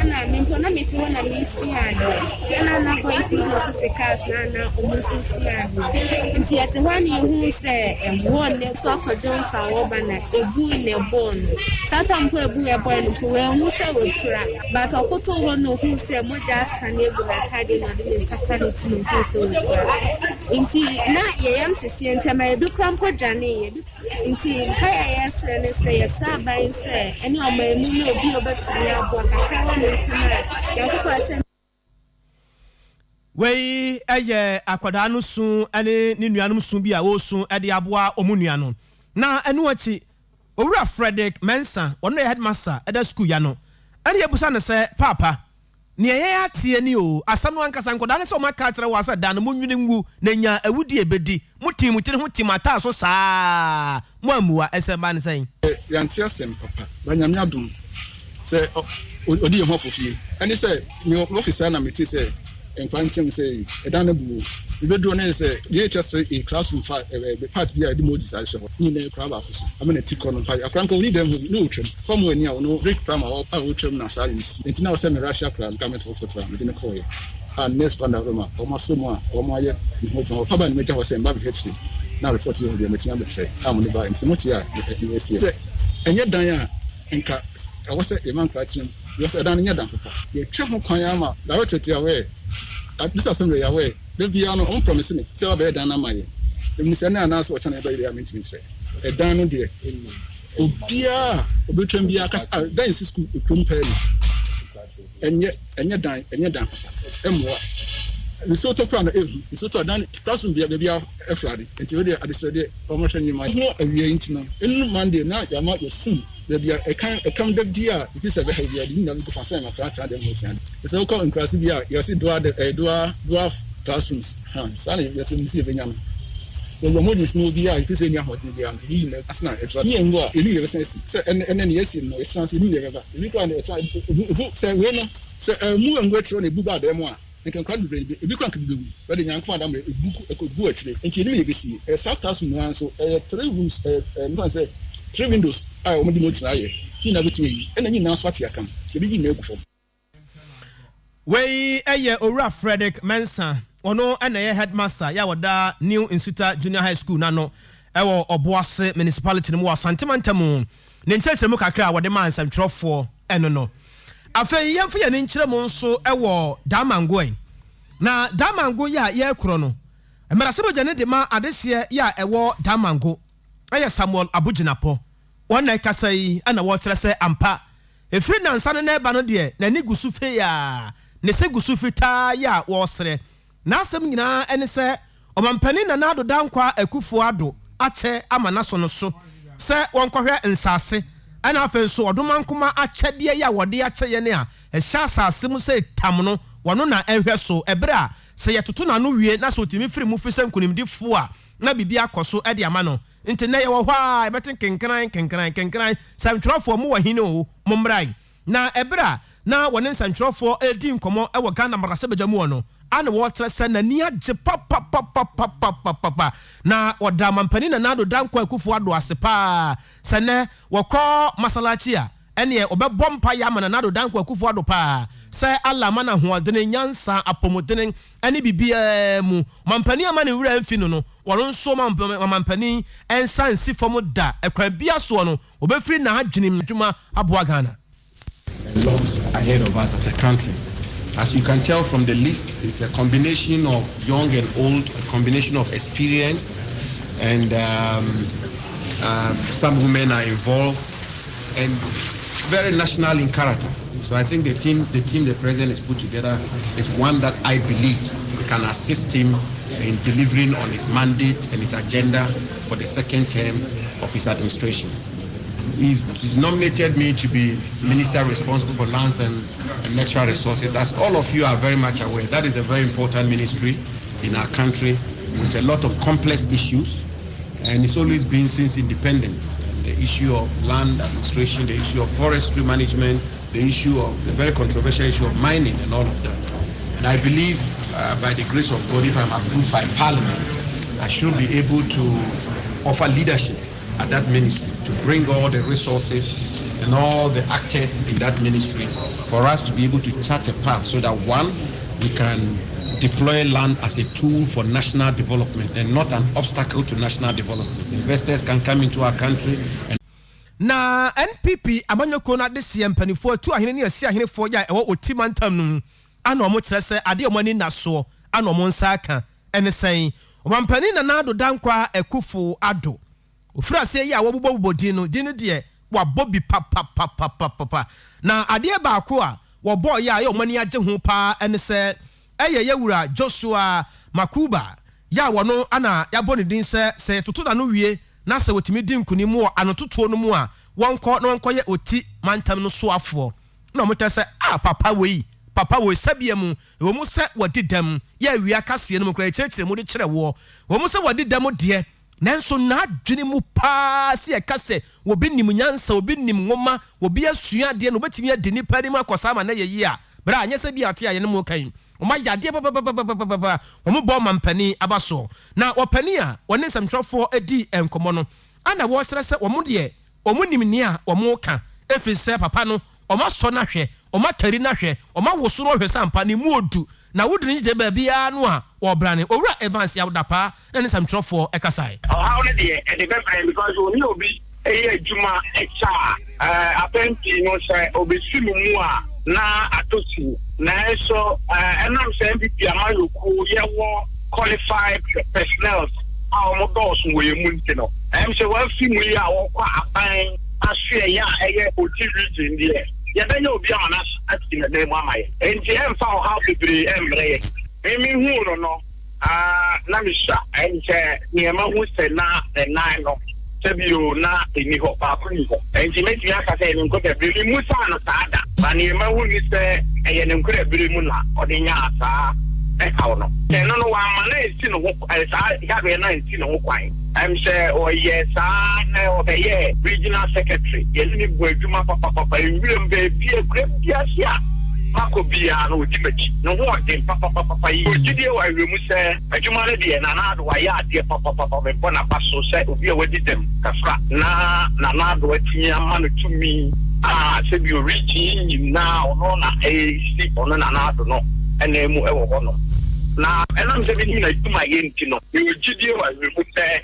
[SPEAKER 15] na me so na me so na me see and na go into the class na almost see and if you at one you who say and one so for Johnson Obana ebu ne bon satan po ebu e boy no we hu se we kura but okoto ho no hu se moja sane ebu na kade no de satanity no hu se we kura inti na ye yam sisi ntama ebi krampo jane ye inti haya yes ne se ye saban se eni o ma enu no obi obetumi abo kakra ho no ntuma ya ko ase
[SPEAKER 3] wei eye akwada no sun ene ne nuanom sun bi a wo sun e de aboa omunua no na enu achi owura Frederick Mensa ono headmaster eda school ya no ene ebusa ne se papa ne ye atie ni o asam no ankasa nkoda ne se o maka tere wasa da no munwini ngu na nya awudi ebedi mutim mutire ho timata so saa mo amuwa esemba ne sen
[SPEAKER 16] yantia sem papa banyame adum se odi ye ho fofie ene se me officer na meti se enquantum say edana bu we do na say just a classroom part be the most decision ni na crowd office am na tiko no pa akranka we need them no trim from when you no break from our trim na science enti na say me Russia crowd government hospital me dey call you and next fund roma almost so more aye no pa ba ni me just say mba be history na report you dey meeting am say am no ba enti mo tia e see enye dan ya enka I was a man catching. Yes, I don't need them. You travel Koyama, the rotate away. At this assembly away. They'll be on promising me. So better than my. The Missana announced what anybody are meeting say. A down dear. Oh, dear. Obitrum be a cast. Then is school to compare. And yet dine, and yet done. And what? We sort of crown the sort of done. Classroom be a baby of a Friday. Until they are decided almost any my more a year into in Monday night. You're not your soon. There be a come the dear if a behavior didn't know to pass a crash at the motion. The so called inclusive year, you see dwarf classrooms. Sunny, yes, in the young. The more is no beer, it is in your hot media. That's not it's here and what you sense. And then yes, no, it sounds in the river. You can try say, well, say, move and wait on a buba demois. You can come to if you can do, but in young father, a good word today. And you may see a South classroom, so 3 rooms, and say 3 windows. I only know tonight. You know between and then you know what you come. So you know before.
[SPEAKER 3] We owura Frederick Mensa ono na headmaster ya wada New Institute Junior High School nano ewo Obuase municipality mu Asantemantamu ne nkyeremu kakra wade man samtrofo eno no afei yemfa ye ne nkyeremu nso ewo Damango na Damango ya ye kro no emerasebo jane de ma adehye ya ewo Damango aya Samuel Abuginapo wona kasa yi ana wo kyerɛ sɛ ampa efiri nansa ne ba no de na ni gusu fe ya ne se gusu fita ya wo sere na asɛm nyina ene sɛ ɔmampani na nado dankwa akufo ado akyɛ ama naso no so sɛ wɔnkɔhwɛ nsase ana afɛ so ɔdomankoma akyɛdeɛ ya wɔde akyɛ ye ne a ɛhyɛ asase mu sɛ tam no wɔno na ɛhwɛ so ɛbere a sɛ yɛtoto na no wie na sɛ otimi firi mu fi sɛ nkunimdifo a na bibia kɔso ɛde ama no nti na yɛwɔ hɔ a ɛbɛten kenkran samtwerɛfoɔ mu wɔ hene o mommran na ɛbere na wɔne samtwerɛfoɔ edi nkɔmmɔ ɛwɔ Ghana Marasabagya mu no ana wɔtrɛ sɛ nani agye papa na wɔda mampani na nado dankwa akufo ado ase pa sɛ ne wɔkɔ masalachi a ɛne ɔbɛbɔ mpa ya ma na nado dankwa akufo ado pa sɛ Allah mana hoɔdene nyansa apɔmɔdene ɛne bibia mu mampani ama ne wura mfi no wɔno nso mampani ɛnsa nsi fam da ɛkwan bia so no obɛfiri na adwenem dwuma aboa Ghana.
[SPEAKER 17] A lot ahead of us as a country. As you can tell from the list, it's a combination of young and old, a combination of experience, and Some women are involved, and very national in character. So I think the team the president has put together is one that I believe can assist him in delivering on his mandate and his agenda for the second term of his administration. He's nominated me to be minister responsible for lands and natural resources. As all of you are very much aware, that is a very important ministry in our country with a lot of complex issues, and it's always been since independence. The issue of land administration, the issue of forestry management, the issue of the very controversial issue of mining and all of that. And I believe by the grace of God, if I'm approved by Parliament, I should be able to offer leadership at that ministry to bring all the resources and all the actors in that ministry for us to be able to chart a path so that one, we can deploy land as a tool for national development and not an obstacle to national development. Investors can come into our country and
[SPEAKER 3] na NPP amanyoko na de CM panifo tu ahene ne asi ahene fo ya ewo otimantam nu ana omo kire se ade omo ni naso ana omo nsa aka ene sen omampani na nado dankwa ekufu ado ofura se ya wo bobbo din de wa bobi papa na ade ba ko a wo boy ya omo ni age ho pa ene se eye yewura Joshua Makuba ya wono ana ya boni din se tutu na no wie na se wotimi di nkunimu wo anototo no mu a wonko ye oti mantam no so afo na mo tese papa we sabia mu wo mu se wadidam ya wia kase no kra chechire mu de kire wo mu se wadidam de nanso na adwene mu pa se e kase wo bi nim nyansa wo bi nim ngoma wo bi asua de no betimi adi ni pari ma kwasama na yeyi a bra anya se bi ate aye no mu kan oma yade baba omo bo mampani abaso na opani a woni samtwofo edi enkomo no ana wo kire se omo de omo nimni a omo ka efise papa no oma so na hwe oma tari na hwe oma woso no hwe sampa ni mu odu na wodini je ba bia no a wo brane owura Evans ya dapa na ni samtwofo ekasai
[SPEAKER 6] how ne de e be fine because oni obi eye adwuma echa apenti no say obi simu mu a na atosi na so enam say MPP amayoku ye wo qualified personnel our boss we mu ntino em say wa fi mu ya wo kwa aban ahwe ya eye oti region there ya benya obi amana ati na dem amaye enti em fa how bebre emre emi hu no na misha em say niema hu se na no sebio na eni ho pa kuni ho enti meti aka say ni nko bebre mu sa na sada ba niema hu ni se eye ne nko bebre mu na odinya asa how no no wa mana esi no sa ya be na esi no kwan I'm say yes na obeye regional secretary yeni bu adwuma papa nwirem be bia bia makobia no dimechi no ho den papa yi ogidie wa wemu se adwuma le de na do wa ya de papa me bona paso se obi a wadi dem kafra na do atinya ma no tumi se bi origi nyina ono na si ono na do no ena mu ewo ho no na enam se bi ni na tuma yenti no ogidie wa wemu se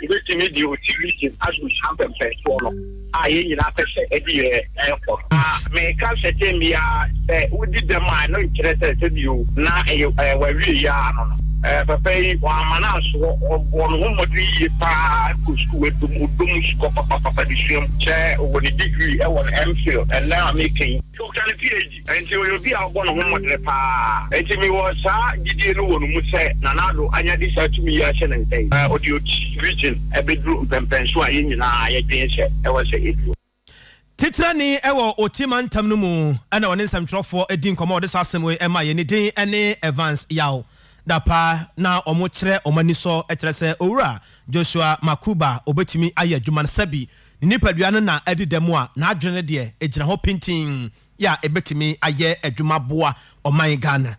[SPEAKER 6] we me di utility as we have them for no aye na pese edi airport me ka se temia we did them I no interest to you na we ya no papa wa mana so won ho modi pa ku school dum school papa di shim che o di degree e won MPhil and now I'm making so can PhD and you be a won ho modi pa enti me was gidi no won mu se na do anya di sa tumi ya che ntai audio region e bedru pempenso aye nyina ya dwen che e was e
[SPEAKER 3] titrani ewo otimantam no mu ana woni samtwofo edi nkomo de sasemwe ema ye ne din ene Evans yaw dapa na omo kire omaniso ekire se owura Joshua Makuba obetimi aye adwuma sabi nipadua no na edidemu a na adwene de ejira ho pintin ya ebetimi aye adwuma boa oman Ghana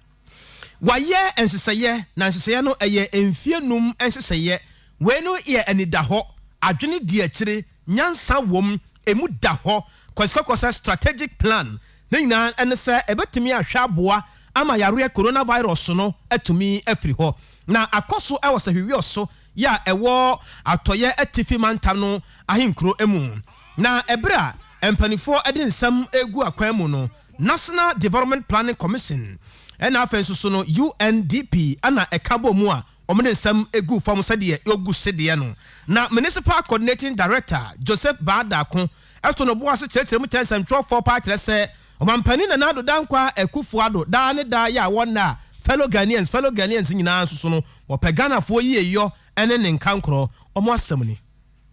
[SPEAKER 3] waye enseseye na enseseye no eye enfienum enseseye we no ye anida ho adwene de akire nyansa wom emu da ho kwasikokosa strategic plan na nyina ene se ebetimi ahwa aboa ama yare coronavirus no atumi afiri ho na akoso e wose hwiwi oso ya ewo atoye atifi mantam no ahinkro emu na ebra empanifo edi nsam egu akwan mu no National Development Planning Commission ena afenso so no UNDP ana ekabo mu a omene sam egu fam sade yogu sede no na municipal coordinating director Joseph Badako eto no boase kyerɛkyerɛ mu tensam 4 pa kyerɛ sɛ omampani na nado dankwa ekufuado da ne da ya wona fellow Ghanaians nyina so no wopagana fo yiyo ene ne nkankro omo asɛm ni.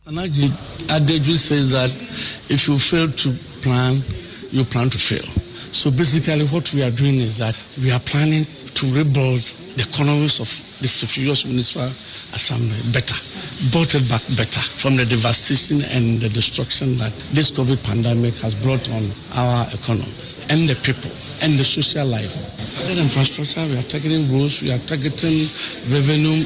[SPEAKER 18] Adaju says that if you fail to plan, you plan to fail. So basically what we are doing is that we are planning to rebuild the economies of the Sifirios Municipal Assembly better, brought it back better from the devastation and the destruction that this COVID pandemic has brought on our economy and the people and the social life. The infrastructure, we are targeting roads, we are targeting revenue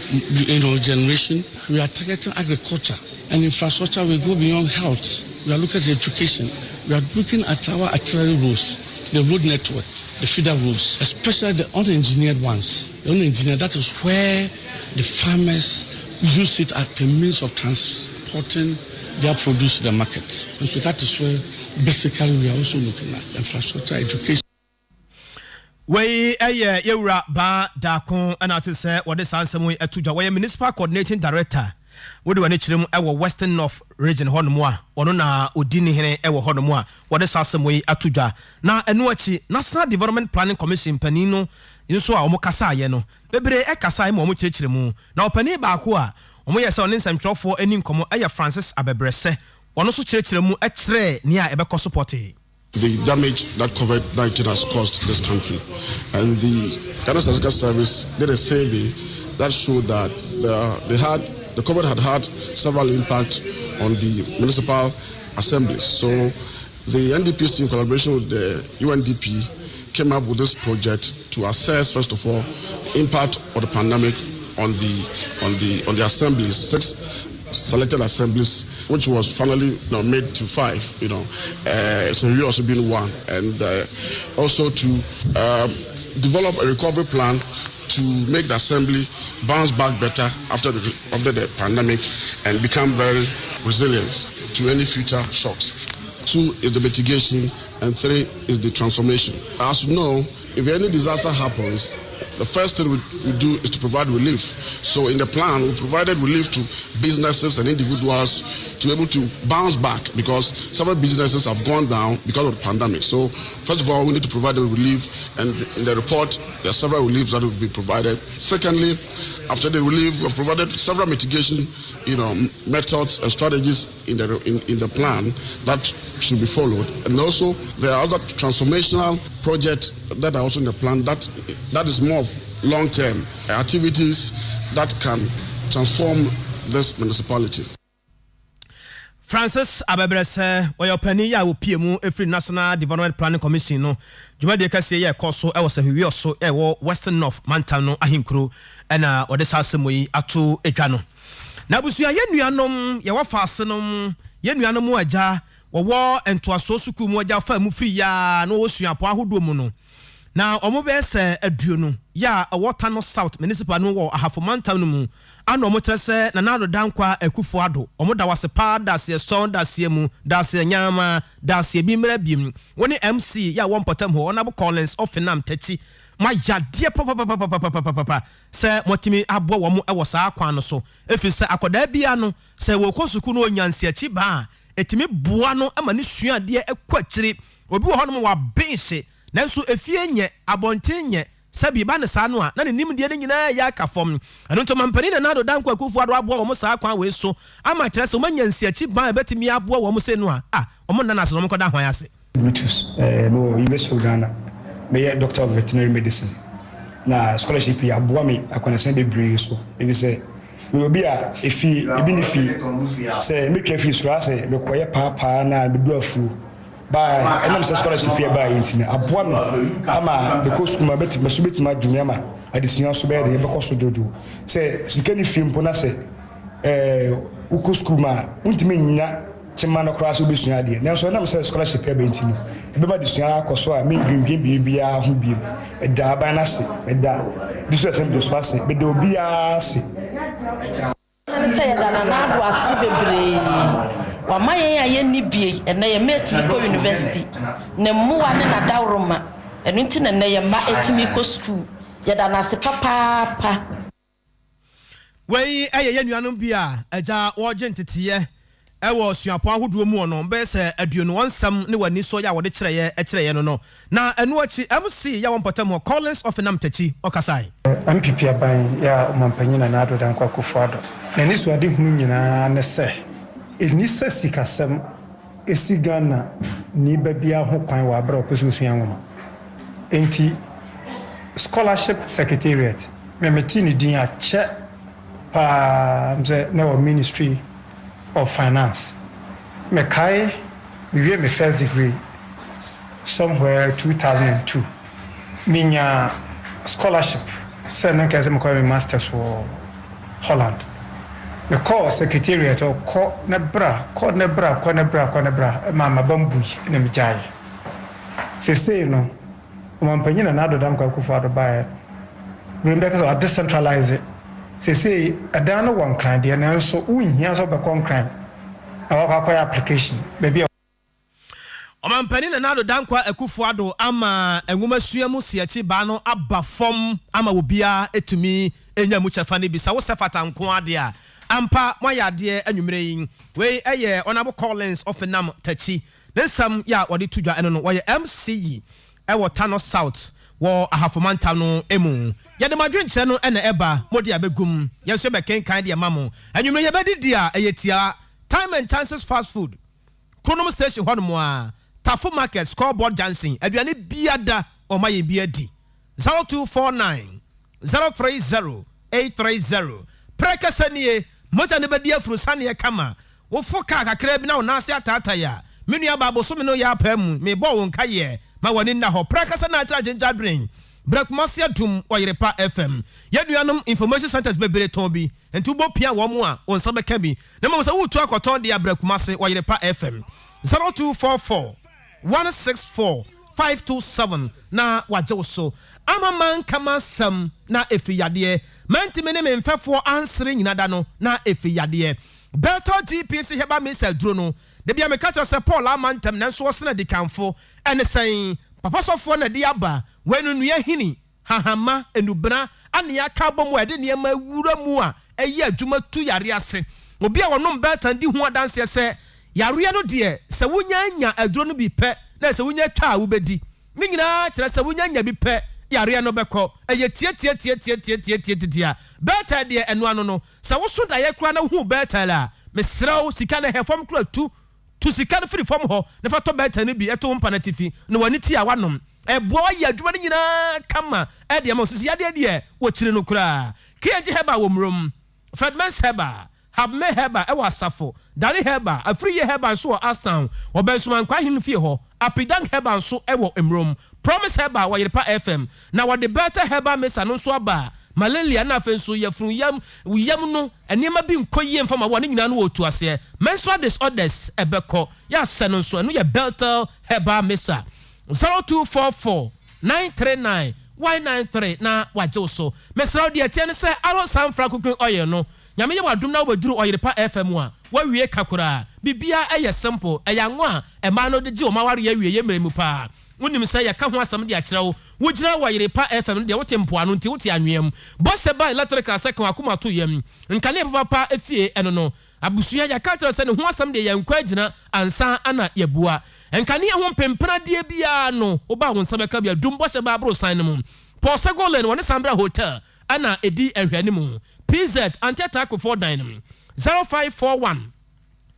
[SPEAKER 18] generation, we are targeting agriculture and infrastructure. We go beyond health. We are looking at education. We are looking at our arterial roads, the road network, the feeder roads, especially the unengineered ones. The unengineered, that is where the farmers use it as a means of transporting their produce to the market. And so that is where basically we are also looking at infrastructure, education.
[SPEAKER 3] We Yura Ba Dakon and I say what this answer we atuja we municipal coordinating director. We do any chilum our Western North region Honmoa, or na Udini Hene ewa Honmoa, what is awesome way atuja. Na enuachi National Development Planning Commission Panino, you saw Omokasa yeno. Bebre ekasa mo chechiremu. Na opani bakua, omoya sa onin sem for any komo aya Francis Abebrese. One also chechiremu etre near ebeko supporti.
[SPEAKER 19] The damage that COVID-19 has caused this country, and the Ghana Statistical Service did a survey that showed that the COVID had several impacts on the municipal assemblies. So the NDPC, in collaboration with the UNDP, came up with this project to assess, first of all, impact of the pandemic on the assemblies, 6 selected assemblies, which was finally made to 5. So we also been one, and also to develop a recovery plan to make the assembly bounce back better after the pandemic and become very resilient to any future shocks. 2 is the mitigation, and 3 is the transformation. As you know, if any disaster happens, the first thing we do is to provide relief. So in the plan, we provided relief to businesses and individuals to be able to bounce back, because several businesses have gone down because of the pandemic. So first of all, we need to provide the relief, and in the report, there are several reliefs that will be provided. Secondly, after the relief, we have provided several mitigation methods and strategies in the plan that should be followed. And also, there are other transformational projects that are also in the plan that is more of long-term activities that can transform this municipality.
[SPEAKER 3] Francis Abebrese oyopani ya opiemu every National Development Planning Commission no juma de kase ye koso e wo sehwi oso e wo Western North Mantam no ahinkro na ode sasemoyi ato edwa no na busua ye nuanom ye wa faasenom ye nuanom agya wo entoaso suku mu agya fa mu free ya no wo suapo ahodo mu no na omo be se aduonu ya Water no South Municipal no wo ahafo Mantam no mu ano omo kyerɛ na nado dankwa ekufuado omo da wase pa da se son da se mu da se nyama da se bi mra bim woni MC ya won potam ho onabo Collins ofenam tachi ma yade papa se motimi abo wo mo e wo saa kwan no so efi se akoda bia no se wo kosuku no onyanse achi ba etimi boa no ama ne suade ekwakyire obi wo hono wa bense nanso efie nye abonten nye sabi ba ne saa no a na ne nimde ne nyina ya ka fom eno nto mampani na nado dankwa akufu ado abo wo mo saa kwan we so ama kyerɛ sɛ omanya nsiachi ba betimi abo wo mo se no a omo nana se no mo koda hwan ase
[SPEAKER 20] Brutus no University of Ghana me doctor of veterinary medicine na scholarship ya abo me akonase be bree so ebi se we obi a efi ebi ni fi se me twa fi so ase be koye papa na be do afu ba enam se scholarship ya ba yintina aboa me ama because kuma beti masubeti ma dunyama adesua so be de be koso jojo se sika ni fi mpo na se ukuskuma untimi nya tema no kra so besua de na so enam se scholarship ya ba yintino be ba desua akoso a me dwindwin bia ho biem da ba na se da diso asem do space be do bia se
[SPEAKER 21] say that na do asibebre wa maye ya ni bie na ye meti ko university na muwa ne na dawroma enu nti na ye ma etimi ko school ye da na se papa
[SPEAKER 3] Wei eye nuanom bia agya woje ntetiye ewo suapo ahodo mu ono be se aduonu wansam ne wani so ya wode kyereye no na enu achi MC ya wonpotam Collins of Namtachi okasai
[SPEAKER 20] MPP aban ya mampanyina na ado dan kwakufuado na ni so ade hunu nyina ne se eni se sikasem esi Ghana ni babia ho kwan wa abra opposition anwo enti scholarship secretariat memeti ni din a che the Ministry of Finance. I began my first degree somewhere 2002. My scholarship, so I call my master's for Holland. The call secretariat or call nebra, mama bamboo in a jai. Say no, I'm paying another damn for buy. Remember, I decentralize it. Say adana one crime there na so unhia so be crime na wakwa application baby
[SPEAKER 3] omampani na nado dankwa akufuado ama enwuma suamu siachi ba no aba fom ama obia etumi enya mu chefa ne bisa wo sefata nko ade a ampa moyade anwumre yin we eye onabo Collins of Nam Tachi nensam ya ode tudwa eno no wo MC ewo Tano South wo ahafomanta no emu yede madwenche no ena eba modi abegum yenso be kenkan de mamo anwumre ye bedidi a eyetia Time and Chances fast food Chronom station hono a Tafu Market Scoreboard Johnson aduane biada o maye biadi 0249 030 830 prekasanie moja ne bedi afuru sane kama wo foka kakra bi na wona ase atata ya menua babo so me no ya pam me bo won kaye ma woni na ho prekasa na atra ginger drink Brekmasia dum Oyerepa FM yaduanom information centers bebere ton bi entu bo pia wo mo a won sa beka bi na mo sa wutu akoton de Brekmase Oyerepa FM 0244 164 527 na waje so amaman kama sam na efiyade mantime ne memfefo ansere nyina da no na efiyade Better GPC heba misa duro no de bia me catch se Paul amantam na so sena dikanfo ene sen papa sofo na de aba wenu nua hini hahama enubra ane aka bom wede ne ma wura mu a eye adwuma tu yare ase obi a wonom better di hu adanse se yare no de se wonya nya aduro no bi pe na se wonya twa wo bedi ni nyina kire se wonya nya bi pe yare no beko eye tie better de enu ano no se wo so da ye kura na hu better la mesraw sika na hefom kura tu sika na free form ho na fa to better ni bi eto mpa na tifi na wani ti a wanom ebo ya adwuma ni nyina kama e de ma sisi ade de wo kire no kura kienje heba wo mrom Fredman's heba habme heba e wasafo dani heba afri ye heba so Aston wo bensuman kwa hin fie ho apidang heba so e wo mrom Promise heba wa Oyerepa FM na wo de better heba mesa no so aba malaria na afenso yafru yam no enema bi nkoyie mfama wo ne nyina no otu ase menstrual disorders ebeko ya seno so no ye better heba mesa 0244 939 193 na waje so mesraw de atiene se aro san frankukun oye no nyame ye wadum na obaduru Oyerepa FM a wawie kakura bibia eye simple eyanwo a ema no de ji o maware awie ye mremu pa wonim se ya ka ho asam de akira wo wogina Oyerepa FM de wote mpoano nti wote anwem bosse ba electrical second akoma to yam nkale papa efie eno no abusua ya ka tro se ne ho asam de yankwa agina ansa ana yebua nkane ho pempena de bia no oba won sabeka bia dum bosse ba bro san mu Pose Golen woni Sandra Hotel ana edi ehwane mu PZ Anteta ko 49 0541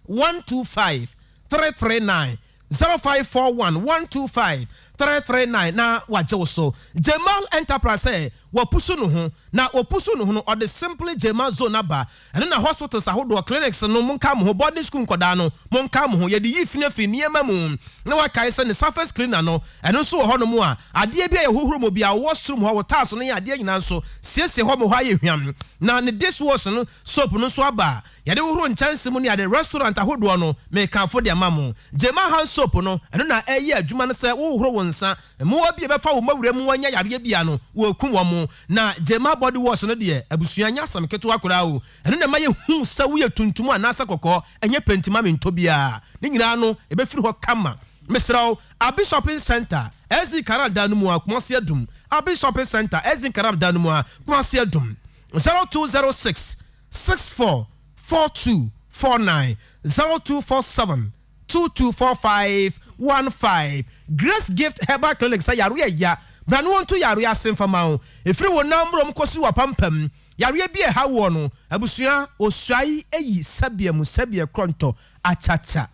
[SPEAKER 3] 125 339 0541 125 339 na waje so Jamal Enterprise wapusu no ho na wapusu no ho no or the simply Jamal zone aba and na hospitals ahodo clinics no monka mo boarding school nkoda no monka mo ye de yifine fi niema mu na wakai se ne surface cleaner no eno so ho no mu a ade bia ye hohoro mo bia washroom ho taas no ye ade nyina so siesie ho mo ho aye hwam na ne dishwash no soap no so aba ye de hohoro nchance mu ne ade restaurant ahodo no me kan fo de amamo Jamal hand soap no eno na eye adwuma no se wo hohoro nsa mo wa bia be fa wo mawura mu wanya yare bia no wo ku wo mu na Jema body wash no de abusua nya sam keto akora o eno na maye hu sa wo ye tuntum anasa kokko enye pentima mento bia ni nyina no e be firi ho kama Mr. Abi Shopping Center ezi karam danu mu akwase adum Abi Shopping Center ezi karam danu mu akwase adum 0206 644249 0247 224515 Grace Gift Herbal Clinic say yare ya branu won to yare asem fama o efiri won namrom kosi wapampam yare bi e ha wo no abusua osuai eyi sabia kronto achacha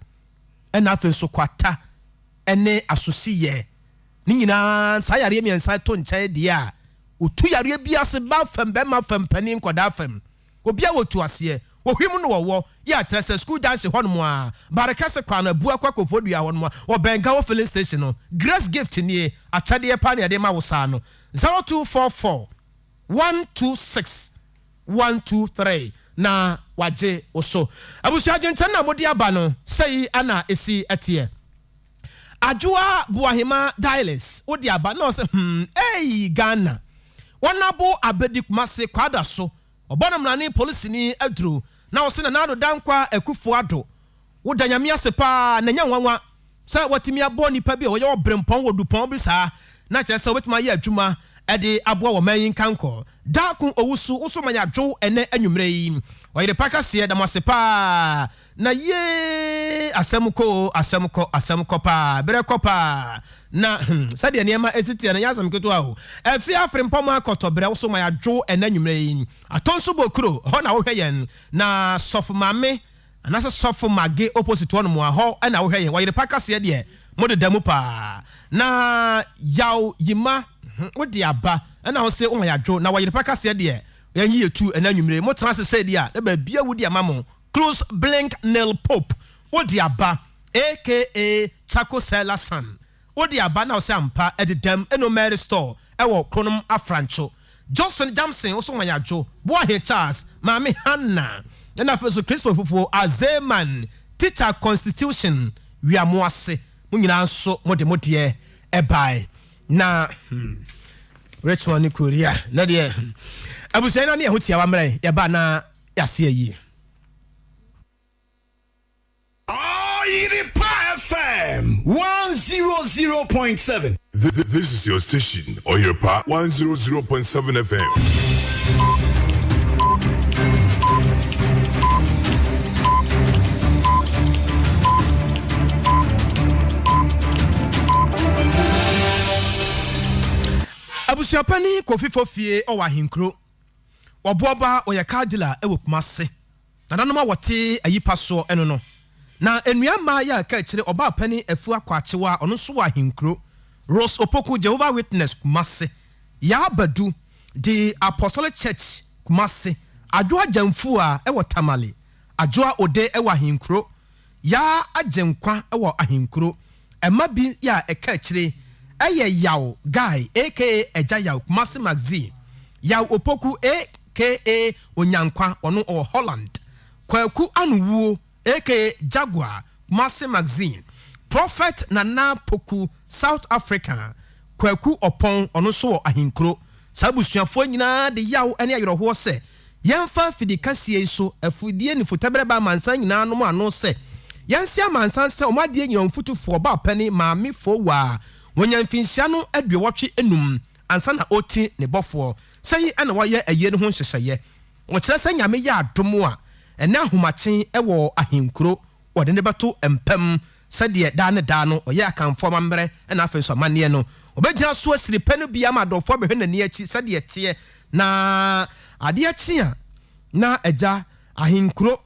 [SPEAKER 3] ena afen so kwata ene asosiye ni nyina sa yare mi ensa to nchae dia otu yare bi ase ba fam be ma fam panin koda fam obi a wotu ase wohwim no wo ya trese school dance honmo a barakase kwa na bua kwakofodua honmo wo benga wo filling station no Grace Gift ni achade pa na de ma wo sa no 0244 126 123 na waje oso abusu agyentan na modi aba no sei ana esi etie Ajua Buahima Dialis odi aba no se Ghana wonabo abedik mase kwada so obonam na ni police ni adru na wose na nado dankwa akufo ado wo danyame asepa na nya nwanwa sa watimi abo nipa bi o ye obrempon wodupon bi sa na kire sa wetima ye adwuma ede abo wo mayin kanko dakun owusu uso manya dwo ene anwumre yi Oyerepa kase da masepa na ye asemko pa bereko pa na sade niema etiti na yasam keto aho efi afrimpom akotobre wo so manya dwo ene anwumre yi atonso bokuro ho na wo hweyen na sofu mame anase sofu mage opposite one mo ho na wo hweyen Oyerepa kase de modedam pa na yaw yima wodi aba na wo se wo ya dwo na Oyerepa kase de yan yi etu enanwumre mo trans say dia na ba bia wodi amamo close blink nail pop wodi aba aka Chaco Sela San wodi aba na wo se ampa ededam eno Mary store ewo Kronom Afrancho Johnson Jamson wo so ya dwo bo he Charles Mami Hanna na feso Christopher Fufu Azeman teacher constitution wi amoase mo nyina so modie ebai na Richmond Korea na de abusuya na ne hotia wa mre ya ba na yase yi
[SPEAKER 2] Oyerepa FM 100.7. This is your station, Oyerepa 100.7 FM.
[SPEAKER 3] abusuya pani Kofi Fofie o wa hinkro oboba oye kadila ewo kumase nananoma wote ayipa so eno no na enuama ya ka kire oba pani afu akwachewa ono so wa hinkro Rose Opoku Jehovah Witness kumase ya badu the Apostolic Church kumase adwoa jamfu a ewo Tamale adwoa ode ewa hinkro ya agenkwa ewo ahinkro emabi ya eka kire eye yaw guy aka eja yaw kumase magazine yaw Opoku aka onyankwa ono o Holland kwaku anuwo aka Jaguar Massey Magazine Prophet Nana Poku South Africa kwaku opon ono so ahinkro sabusuafo nyina de yaw ene ayroho se yemfa fidikasie so afudie ni fotabere ba mansan nyina no ano se yansia mansan se omadie nyina mfutufo ba pani maami fo wa wonyamfinsia no aduwotwe enum ansa na oti ne bofo sei ana waye aye no ho hyehyeye wo kire se nyame ya adomo a ena ahomachen ewo ahinkro wode ne beto empam sade da no oye akanfo mambre na afenso amane no obegyina so asiri panu bia ma dofo behwe na ni achi sade tie na ade achi a na eja ahinkro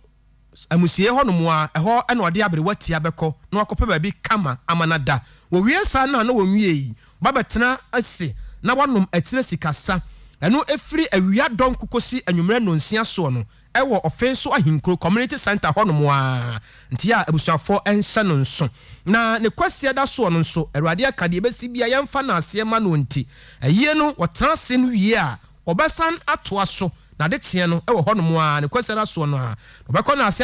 [SPEAKER 3] amusie ho no mo a eho na ode abere watia beko na wakopa ba bi kama amanada wo wie sa na wo nwie yi babetena ase na wanom akire sikasa eno efiri awia don kokosi anwumre no nsia so no ewo offenso ahinkro community center ho no mo a ntia abusuafo enhye no nso na ne kwasia da so no nso awurade akade besi bia yemfa na ase ma no nti ayie no wotranse no wie a obesan atoa so na de kye no ewo ho no mo a ne kwasia da so no a obekọ na ase